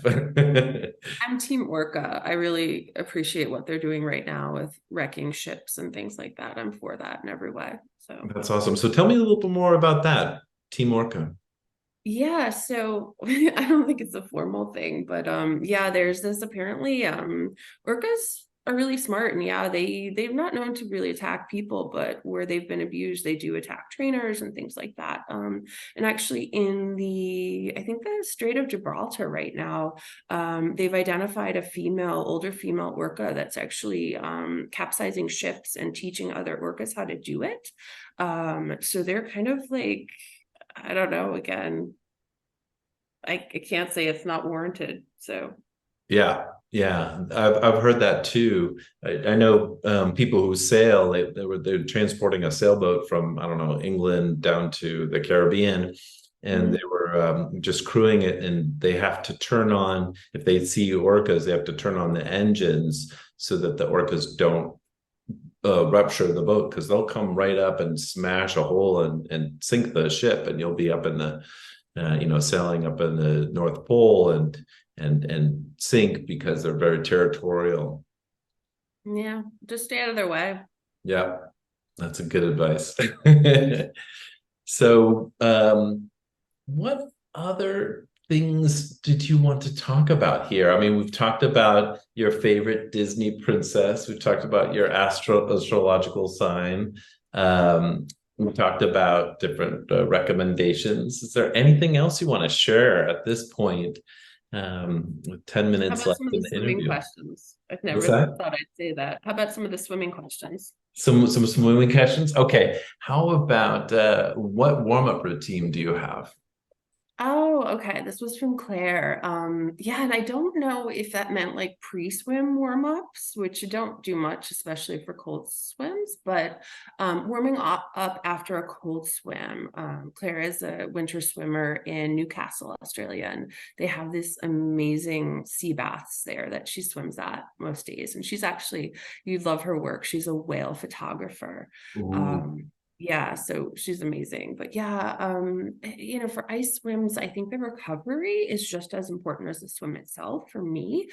I'm Team Orca. I really appreciate what they're doing right now with wrecking ships and things like that. I'm for that in every way. So That's awesome. So tell me a little bit more about that, Team Orca. yeah, so I don't think it's a formal thing, but yeah, there's this apparently orcas are really smart, and yeah, they're not known to really attack people, but where they've been abused, they do attack trainers and things like that. And actually in the I think the Strait of Gibraltar right now, they've identified a older female orca that's actually capsizing ships and teaching other orcas how to do it. So they're kind of like, I don't know, again, I can't say it's not warranted. So Yeah, yeah, I've heard that too. I know people who sail. They're transporting a sailboat from I don't know England down to the Caribbean, and mhm. they were just crewing it, and they have to turn on if they see orcas, they have to turn on the engines so that the orcas don't rupture the boat because they'll come right up and smash a hole and sink the ship, and you'll be up in the sailing up in the North Pole and sink because they're very territorial. Yeah, just stay out of their way. Yeah, that's a good advice. So, what other things did you want to talk about here? I mean, we've talked about your favorite Disney princess. We've talked about your astrological sign. We talked about different recommendations. Is there anything else you want to share at this point? With 10 How minutes about left some of in the the swimming interview. questions? I've What's never that? thought I'd say that. How about some of the swimming questions? Some swimming questions. Okay. How about what warm-up routine do you have? Oh, okay. This was from Claire. Yeah, and I don't know if that meant like pre-swim warm-ups, which don't do much, especially for cold swims, but warming up after a cold swim. Claire is a winter swimmer in Newcastle, Australia, and they have this amazing sea baths there that she swims at most days. And she's actually, you'd love her work. She's a whale photographer. Ooh. Um, yeah, so she's amazing. But yeah, for ice swims, I think the recovery is just as important as the swim itself for me.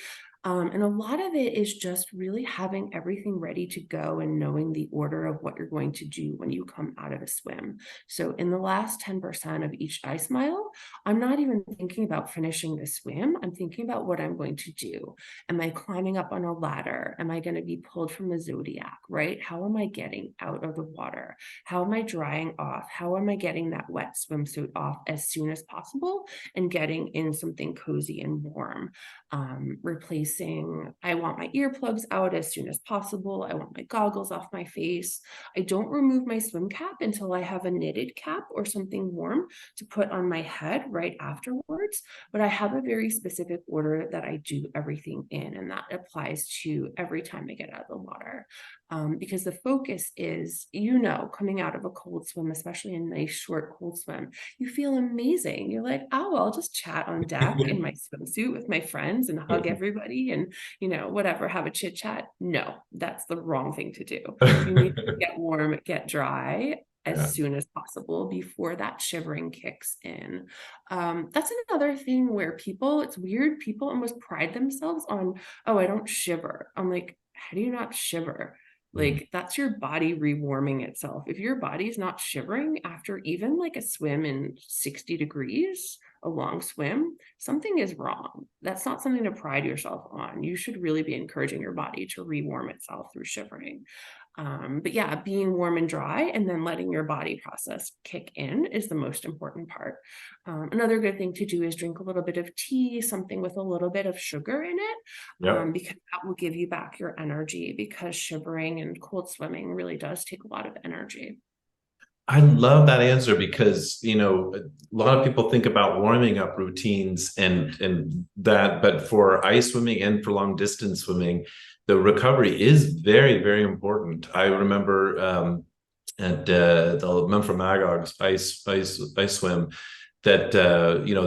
And a lot of it is just really having everything ready to go and knowing the order of what you're going to do when you come out of a swim. So in the last 10% of each ice mile, I'm not even thinking about finishing the swim. I'm thinking about what I'm going to do. Am I climbing up on a ladder? Am I going to be pulled from the zodiac, right? How am I getting out of the water? How am I drying off? How am I getting that wet swimsuit off as soon as possible and getting in something cozy and warm? Replacing, I want my earplugs out as soon as possible. I want my goggles off my face. I don't remove my swim cap until I have a knitted cap or something warm to put on my head right afterwards. But I have a very specific order that I do everything in, and that applies to every time I get out of the water. Because the focus is, coming out of a cold swim, especially a nice short cold swim, you feel amazing. You're like, oh, I'll just chat on deck in my swimsuit with my friends and hug everybody and, whatever, have a chit chat. No, that's the wrong thing to do. You need to get warm, get dry Yeah. as soon as possible before that shivering kicks in. That's another thing where it's weird, people almost pride themselves on, oh, I don't shiver. I'm like, how do you not shiver? Mhm. Like that's your body rewarming itself. If your body's not shivering after even like a swim in 60 degrees, a long swim, something is wrong. That's not something to pride yourself on. You should really be encouraging your body to rewarm itself through shivering. But yeah, being warm and dry and then letting your body process kick in is the most important part. Another good thing to do is drink a little bit of tea, something with a little bit of sugar in it, Yep. because that will give you back your energy because shivering and cold swimming really does take a lot of energy. I love that answer because, a lot of people think about warming up routines and that, but for ice swimming and for long distance swimming, the recovery is very, very important. I remember at the Memphremagog's Magog's ice swim that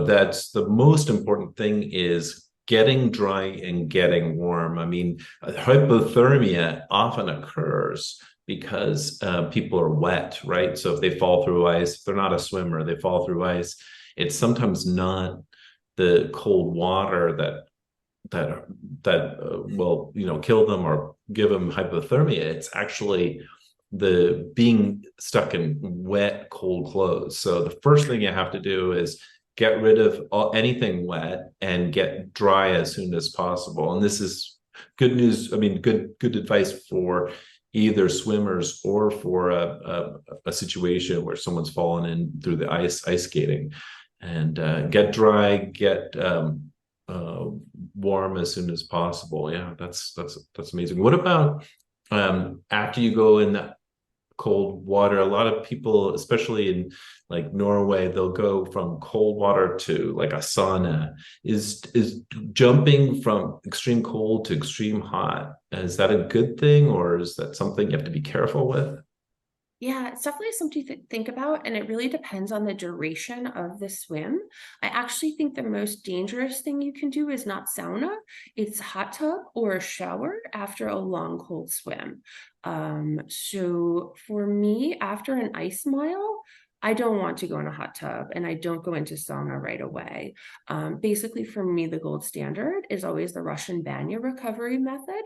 that's the most important thing is getting dry and getting warm. I mean, hypothermia often occurs because people are wet, right? So if they fall through ice, if they're not a swimmer, they fall through ice. It's sometimes not the cold water that will kill them or give them hypothermia. It's actually the being stuck in wet, cold clothes. So the first thing you have to do is get rid of anything wet and get dry as soon as possible. And this is good news. I mean, good advice for either swimmers or for a situation where someone's fallen in through the ice skating. And get dry, get uh, warm as soon as possible. Yeah, that's amazing. What about after you go in that cold water? A lot of people, especially in like Norway, they'll go from cold water to like a sauna. Is jumping from extreme cold to extreme hot, is that a good thing or is that something you have to be careful with? Yeah, it's definitely something to think about, and it really depends on the duration of the swim. I actually think the most dangerous thing you can do is not sauna, it's hot tub or a shower after a long cold swim. So for me, after an ice mile, I don't want to go in a hot tub and I don't go into sauna right away. Basically, for me, the gold standard is always the Russian banya recovery method,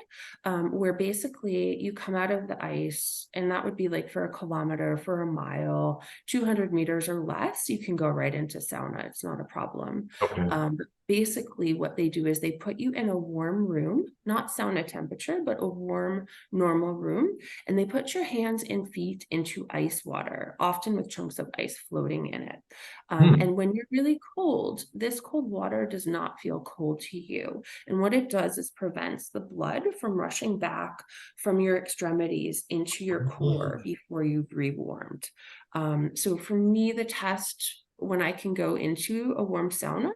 where basically you come out of the ice, and that would be like for a kilometer, for a mile, 200 meters or less, you can go right into sauna. It's not a problem. Okay. Um, basically what they do is they put you in a warm room, not sauna temperature, but a warm, normal room. And they put your hands and feet into ice water, often with chunks of ice floating in it. And when you're really cold, this cold water does not feel cold to you. And what it does is prevents the blood from rushing back from your extremities into your core before you've rewarmed. So for me, the test when I can go into a warm sauna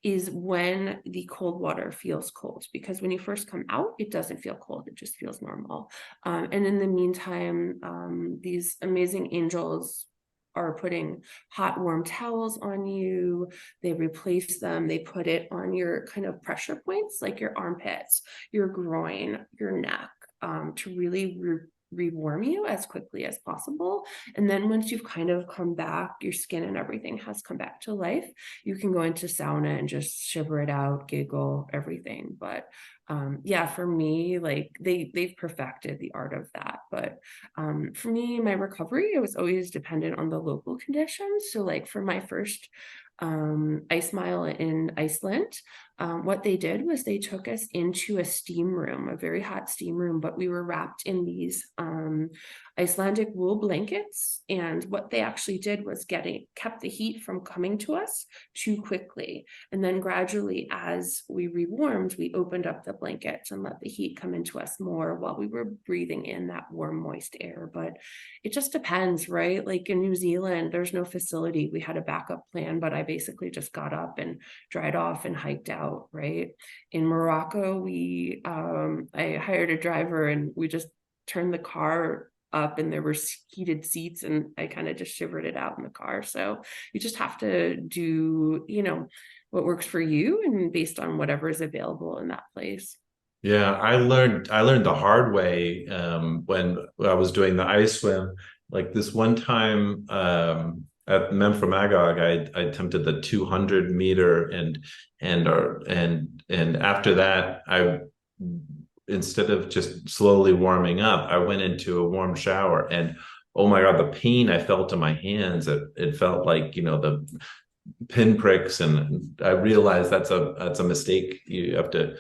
is when the cold water feels cold, because when you first come out, it doesn't feel cold, it just feels normal. And in the meantime, these amazing angels are putting hot, warm towels on you. They replace them. They put it on your kind of pressure points, like your armpits, your groin, your neck, to really rewarm you as quickly as possible. And then once you've kind of come back, your skin and everything has come back to life, you can go into sauna and just shiver it out, giggle, everything. But yeah, for me, like they've perfected the art of that. But for me, my recovery, it was always dependent on the local conditions. So like for my first ice mile in Iceland, what they did was they took us into a steam room, a very hot steam room, but we were wrapped in these Icelandic wool blankets. And what they actually did was kept the heat from coming to us too quickly. And then gradually, as we rewarmed, we opened up the blankets and let the heat come into us more while we were breathing in that warm, moist air. But it just depends, right? Like in New Zealand, there's no facility. We had a backup plan, but I basically just got up and dried off and hiked out, right? In Morocco, I hired a driver and we just turned the car up and there were heated seats and I kind of just shivered it out in the car. So you just have to do, what works for you and based on whatever is available in that place. Yeah, I learned the hard way when I was doing the ice swim. Like this one time at Memphremagog, I attempted the 200 meter and after that, I instead of just slowly warming up, I went into a warm shower and oh my God, the pain I felt in my hands, it felt like, the pinpricks, and I realized that's a mistake. You have to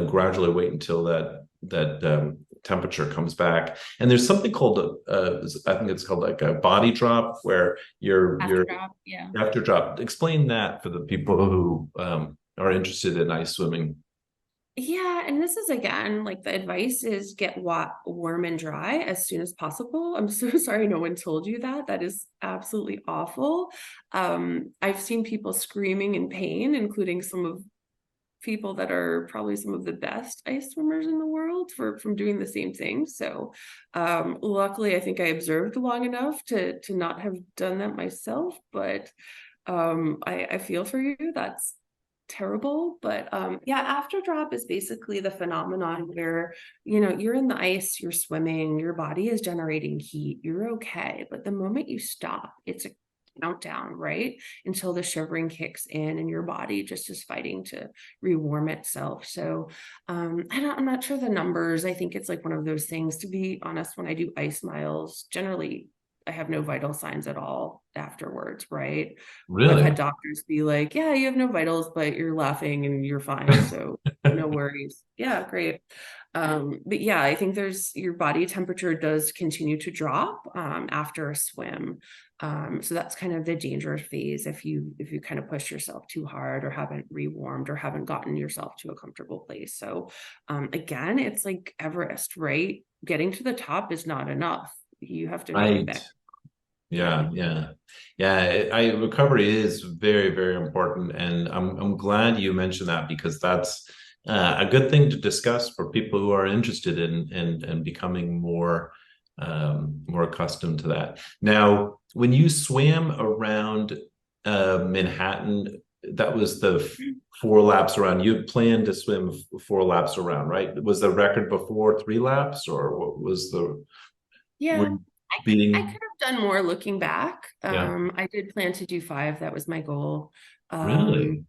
gradually wait until that temperature comes back. And there's something called I think it's called like a body drop, where After drop, yeah. after drop. Explain that for the people who are interested in ice swimming. Yeah, and this is again, like the advice is get warm and dry as soon as possible. I'm so sorry no one told you that. That is absolutely awful. I've seen people screaming in pain, including some of people that are probably some of the best ice swimmers in the world from doing the same thing. So luckily, I think I observed long enough to not have done that myself, but I feel for you. That's terrible. But yeah, after drop is basically the phenomenon where you're in the ice, you're swimming, your body is generating heat, you're okay, but the moment you stop, it's a countdown, right, until the shivering kicks in and your body just is fighting to rewarm itself. So I'm not sure the numbers. I think it's like one of those things, to be honest. When I do ice miles, generally I have no vital signs at all afterwards, right? I've had Really? doctors be like, yeah, you have no vitals, but you're laughing and you're fine. So no worries. Yeah, great. But yeah, I think your body temperature does continue to drop after a swim. So that's kind of the dangerous phase if you kind of push yourself too hard or haven't rewarmed or haven't gotten yourself to a comfortable place. So again, it's like Everest, right? Getting to the top is not enough. You have to climb Right. back. Yeah, yeah, yeah. Recovery is very, very important, and I'm glad you mentioned that because that's a good thing to discuss for people who are interested in becoming more accustomed to that. Now, when you swam around Manhattan, that was the 4 laps around. You had planned to swim 4 laps around, right? Was the record before 3 laps, or what was the were Yeah, you I beating? could have done more looking back. Yeah, I did plan to do 5. That was my goal. Um, really.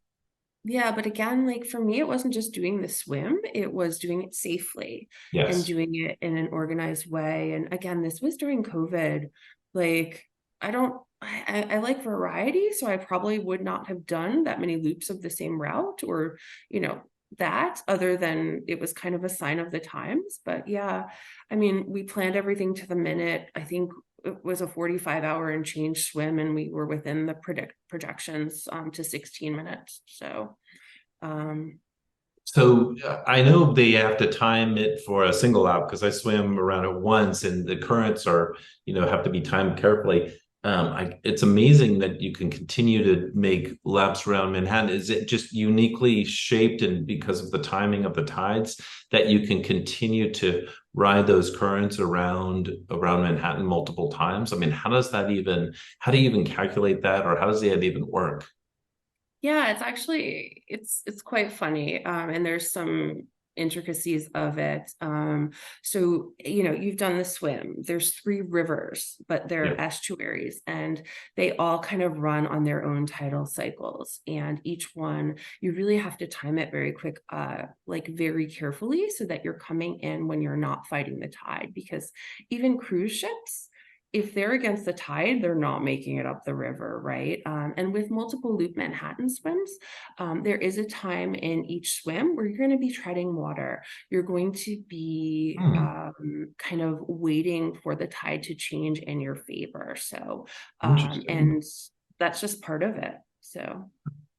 yeah, but again, like for me, it wasn't just doing the swim, it was doing it safely and Yes. doing it in an organized way. And again, this was during COVID. Like, I don't I like variety, so I probably would not have done that many loops of the same route, or, you know, that, other than it was kind of a sign of the times. But yeah, I mean, we planned everything to the minute. I think it was a 45-hour and change swim, and we were within the projections to 16 minutes. So um So I know they have to time it for a single lap because I swim around it once, and the currents are, have to be timed carefully. It's amazing that you can continue to make laps around Manhattan. Is it just uniquely shaped, and because of the timing of the tides, that you can continue to ride those currents around Manhattan multiple times? I mean, how do you even calculate that, or how does that even work? Yeah, it's actually it's quite funny. And there's some intricacies of it. So you know, you've done the swim. There's three rivers, but they're Yeah. estuaries, and they all kind of run on their own tidal cycles. And each one, you really have to time it very quick, like very carefully, so that you're coming in when you're not fighting the tide. Because even cruise ships, if they're against the tide, they're not making it up the river, right? And with multiple loop Manhattan swims, there is a time in each swim where you're going to be treading water. You're going to be Hmm. kind of waiting for the tide to change in your favor. So, Interesting. and that's just part of it. So,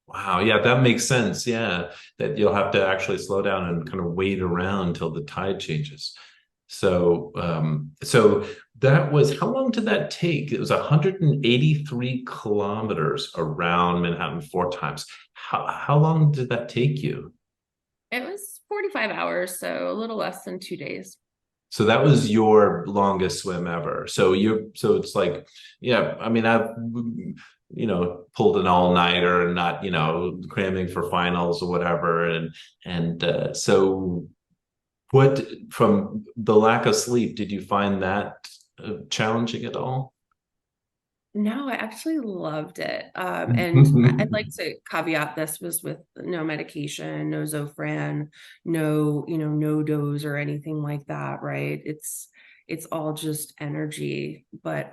Wow, yeah, that makes sense. Yeah, that you'll have to actually slow down and kind of wait around until the tide changes. So that was, how long did that take? It was 183 kilometers around Manhattan four times. How long did that take you? it was 45 hours, so a little less than 2 days. So that was your longest swim ever. So it's like, yeah, I mean, I've, pulled an all-nighter and not, cramming for finals or whatever. So what, from the lack of sleep, did you find that challenging at all? No, I actually loved it. And I'd like to caveat this was with no medication, no Zofran, no, no dose or anything like that, right? It's all just energy. But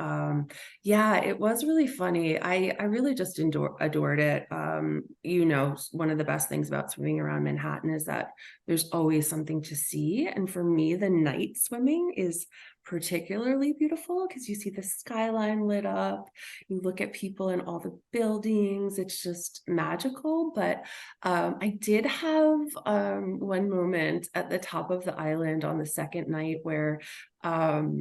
yeah, it was really funny. I really just adored it. One of the best things about swimming around Manhattan is that there's always something to see. And for me, the night swimming is particularly beautiful because you see the skyline lit up, you look at people in all the buildings, it's just magical. But I did have one moment at the top of the island on the second night where I've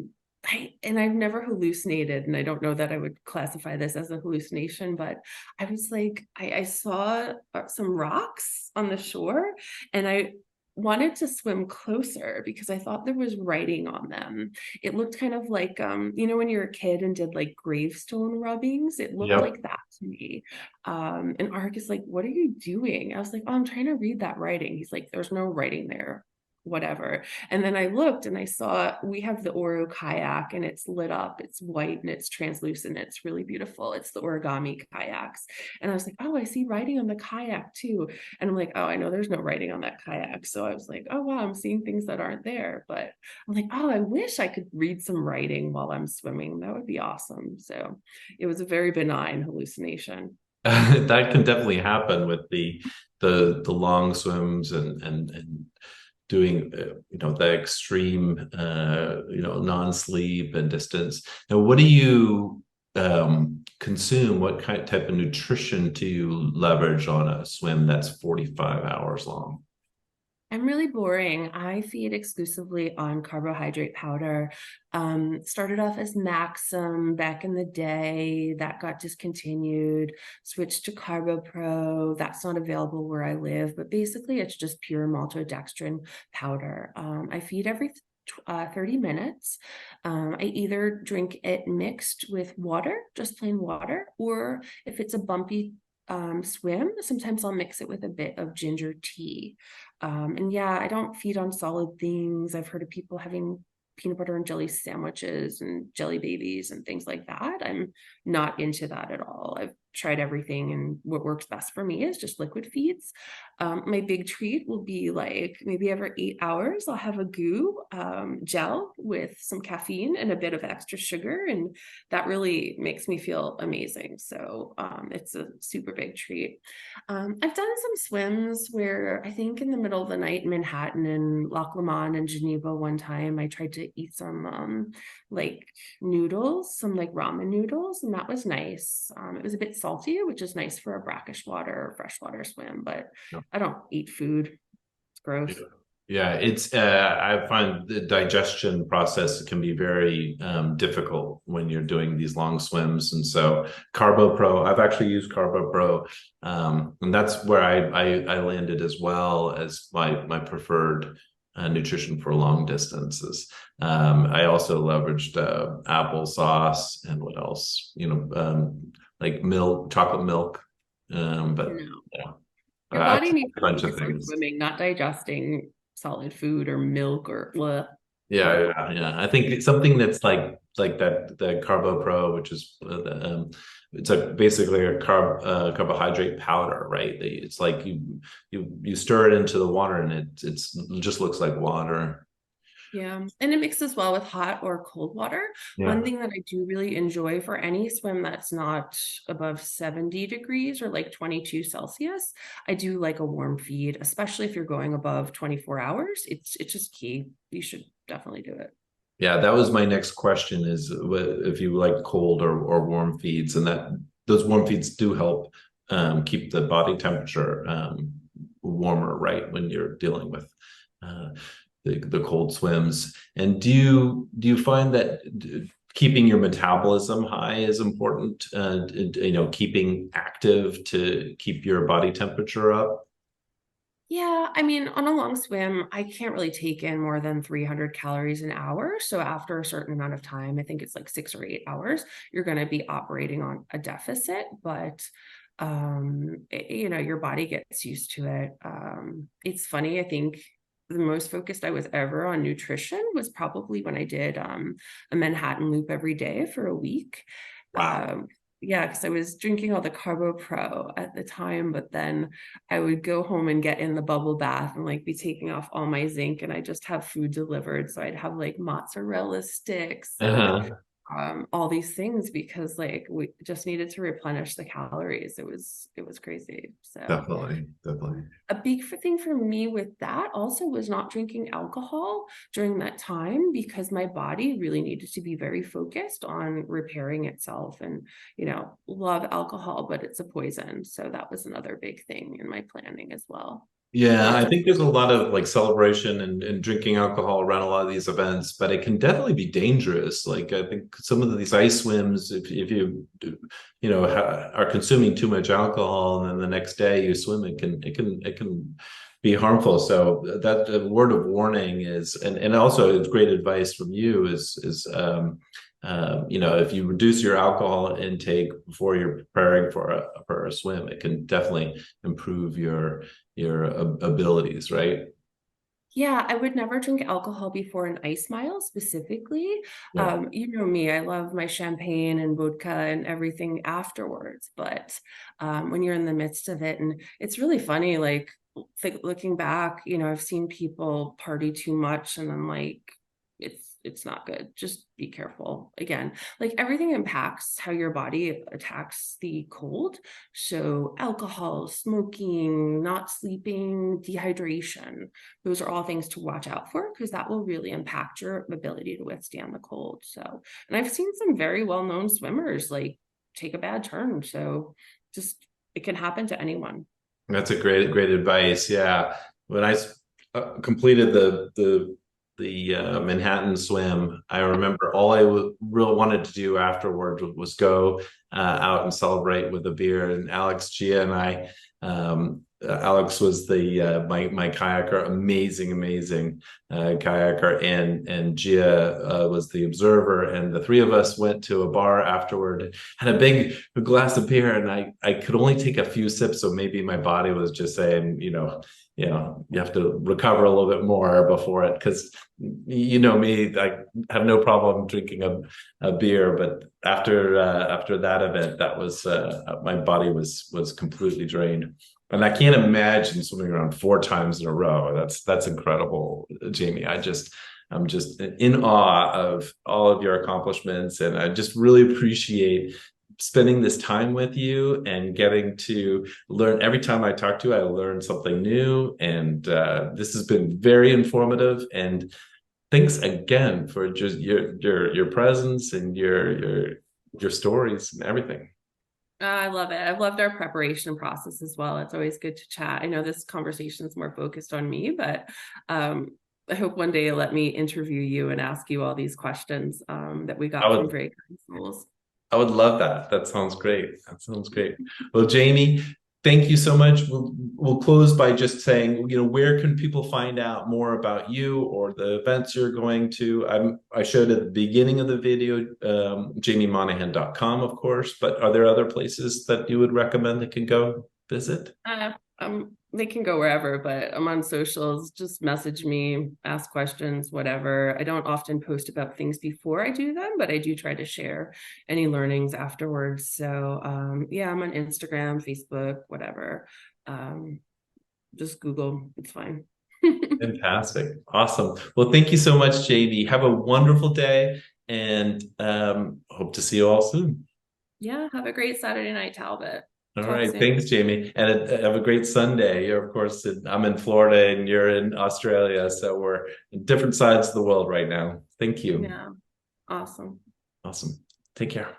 never hallucinated, and I don't know that I would classify this as a hallucination, but I was like, I saw some rocks on the shore, and I wanted to swim closer because I thought there was writing on them. It looked kind of like, when you're a kid and did like gravestone rubbings, it looked Yep. like that to me. And Ark is like, "What are you doing?" I was like, "Oh, I'm trying to read that writing." He's like, "There's no writing there." Whatever. And then I looked and I saw we have the Oro kayak, and it's lit up, it's white and it's translucent, it's really beautiful. It's the origami kayaks. And I was like, "Oh, I see writing on the kayak too." And I'm like, "Oh, I know there's no writing on that kayak." So I was like, "Oh wow, I'm seeing things that aren't there." But I'm like, "Oh, I wish I could read some writing while I'm swimming. That would be awesome." So it was a very benign hallucination. That can definitely happen with the long swims and doing the extreme non-sleep and distance. Now, what do you consume? What type of nutrition do you leverage on a swim that's 45 hours long? I'm really boring. I feed exclusively on carbohydrate powder. Started off as Maxim back in the day. That got discontinued. Switched to Carbo Pro. That's not available where I live, but basically it's just pure maltodextrin powder. I feed every 30 minutes. I either drink it mixed with water, just plain water, or if it's a bumpy swim, sometimes I'll mix it with a bit of ginger tea. And yeah, I don't feed on solid things. I've heard of people having peanut butter and jelly sandwiches and jelly babies and things like that. I'm not into that at all. I've tried everything, and what works best for me is just liquid feeds. My big treat will be like maybe every 8 hours, I'll have a goo gel with some caffeine and a bit of extra sugar, and that really makes me feel amazing. So it's a super big treat. I've done some swims where I think in the middle of the night in Manhattan and Loch Lomond and Geneva one time, I tried to eat some like noodles, some like ramen noodles, and that was nice. It was a bit salty, which is nice for a brackish water or freshwater swim, but I don't eat food. It's gross. Yeah, it's I find the digestion process can be very difficult when you're doing these long swims. And so Carbo Pro, I've actually used Carbo Pro, and that's where I landed as well as my preferred nutrition for long distances. I also leveraged applesauce and what else, like milk, chocolate milk. But No. yeah, Your I've body tried needs a to bunch of focus on things. swimming, not digesting solid food or milk or blah. Yeah. I think it's something that's like that the Carbo Pro, which is it's basically a carbohydrate powder, right? It's like you stir it into the water and it just looks like water. Yeah, and it mixes well with hot or cold water. Yeah. One thing that I do really enjoy for any swim that's not above 70 degrees or like 22 Celsius, I do like a warm feed, especially if you're going above 24 hours. It's just key. You should definitely do it. Yeah, that was my next question is if you like cold or warm feeds, and that those warm feeds do help keep the body temperature warmer, right, when you're dealing with uh, the cold swims. And do you find that keeping your metabolism high is important? Keeping active to keep your body temperature up? Yeah, I mean, on a long swim, I can't really take in more than 300 calories an hour. So after a certain amount of time, I think it's like 6 or 8 hours, you're going to be operating on a deficit, but your body gets used to it. It's funny, I think the most focused I was ever on nutrition was probably when I did a Manhattan loop every day for a week. Wow. Yeah, because I was drinking all the Carbo Pro at the time, but then I would go home and get in the bubble bath and like be taking off all my zinc, and I just have food delivered. So I'd have like mozzarella sticks and Uh-huh. all these things because like we just needed to replenish the calories. It was crazy. So Definitely. a big thing for me with that also was not drinking alcohol during that time because my body really needed to be very focused on repairing itself, and love alcohol, but it's a poison. So that was another big thing in my planning as well. Yeah, Not I to think there's a lot of like celebration and drinking alcohol around a lot of these events, but it can definitely be dangerous. Like I think some of these ice swims, if you are consuming too much alcohol and then the next day you swim, it can be harmful. So that the word of warning is, and also it's great advice from you if you reduce your alcohol intake before you're preparing for a swim, it can definitely improve your abilities, right? Yeah, I would never drink alcohol before an ice mile specifically. Yeah. You know me, I love my champagne and vodka and everything afterwards. But when you're in the midst of it, and it's really funny, like looking back, I've seen people party too much and then like it's not good. Just be careful. Again, like everything impacts how your body attacks the cold. So alcohol, smoking, not sleeping, dehydration, those are all things to watch out for because that will really impact your ability to withstand the cold. So, and I've seen some very well-known swimmers like take a bad turn. So just it can happen to anyone. That's a great advice. Yeah. When I completed the Manhattan swim, I remember all I really wanted to do afterward was go out and celebrate with a beer. And Alex, Gia, and I, Alex was the my kayaker, amazing kayaker, and Gia was the observer. And the three of us went to a bar afterward, had a big glass of beer, and I could only take a few sips, so maybe my body was just saying, you know, you have to recover a little bit more before it, because you know me, I have no problem drinking a beer, but after that event, that was my body was completely drained. And I can't imagine swimming around 4 times in a row. That's incredible, Jaimie. I'm just in awe of all of your accomplishments, and I just really appreciate spending this time with you and getting to learn. Every time I talk to you, I learn something new, and this has been very informative. And thanks again for just your presence and your stories and everything. I love it. I've loved our preparation process as well. It's always good to chat. I know this conversation is more focused on me, but I hope one day you'll let me interview you and ask you all these questions that we I got from would very kind souls. I would love that. That sounds great. That sounds great. Well, Jaimie, thank you so much. We'll close by just saying, you know, where can people find out more about you or the events you're going to? I showed at the beginning of the video, JaimieMonahan.com, of course, but are there other places that you would recommend they can go visit? They can go wherever, but I'm on socials. Just message me, ask questions, whatever. I don't often post about things before I do them, but I do try to share any learnings afterwards. So yeah, I'm on Instagram, Facebook, whatever. Just Google, it's fine. Fantastic. Awesome. Well, thank you so much, Jaimie. Have a wonderful day, and hope to see you all soon. Yeah, have a great Saturday night, Talbot. All Talk right. soon. Thanks, Jaimie. And have a great Sunday. You're, of course, I'm in Florida and you're in Australia. So we're in different sides of the world right now. Thank you. Yeah, awesome. Awesome. Take care.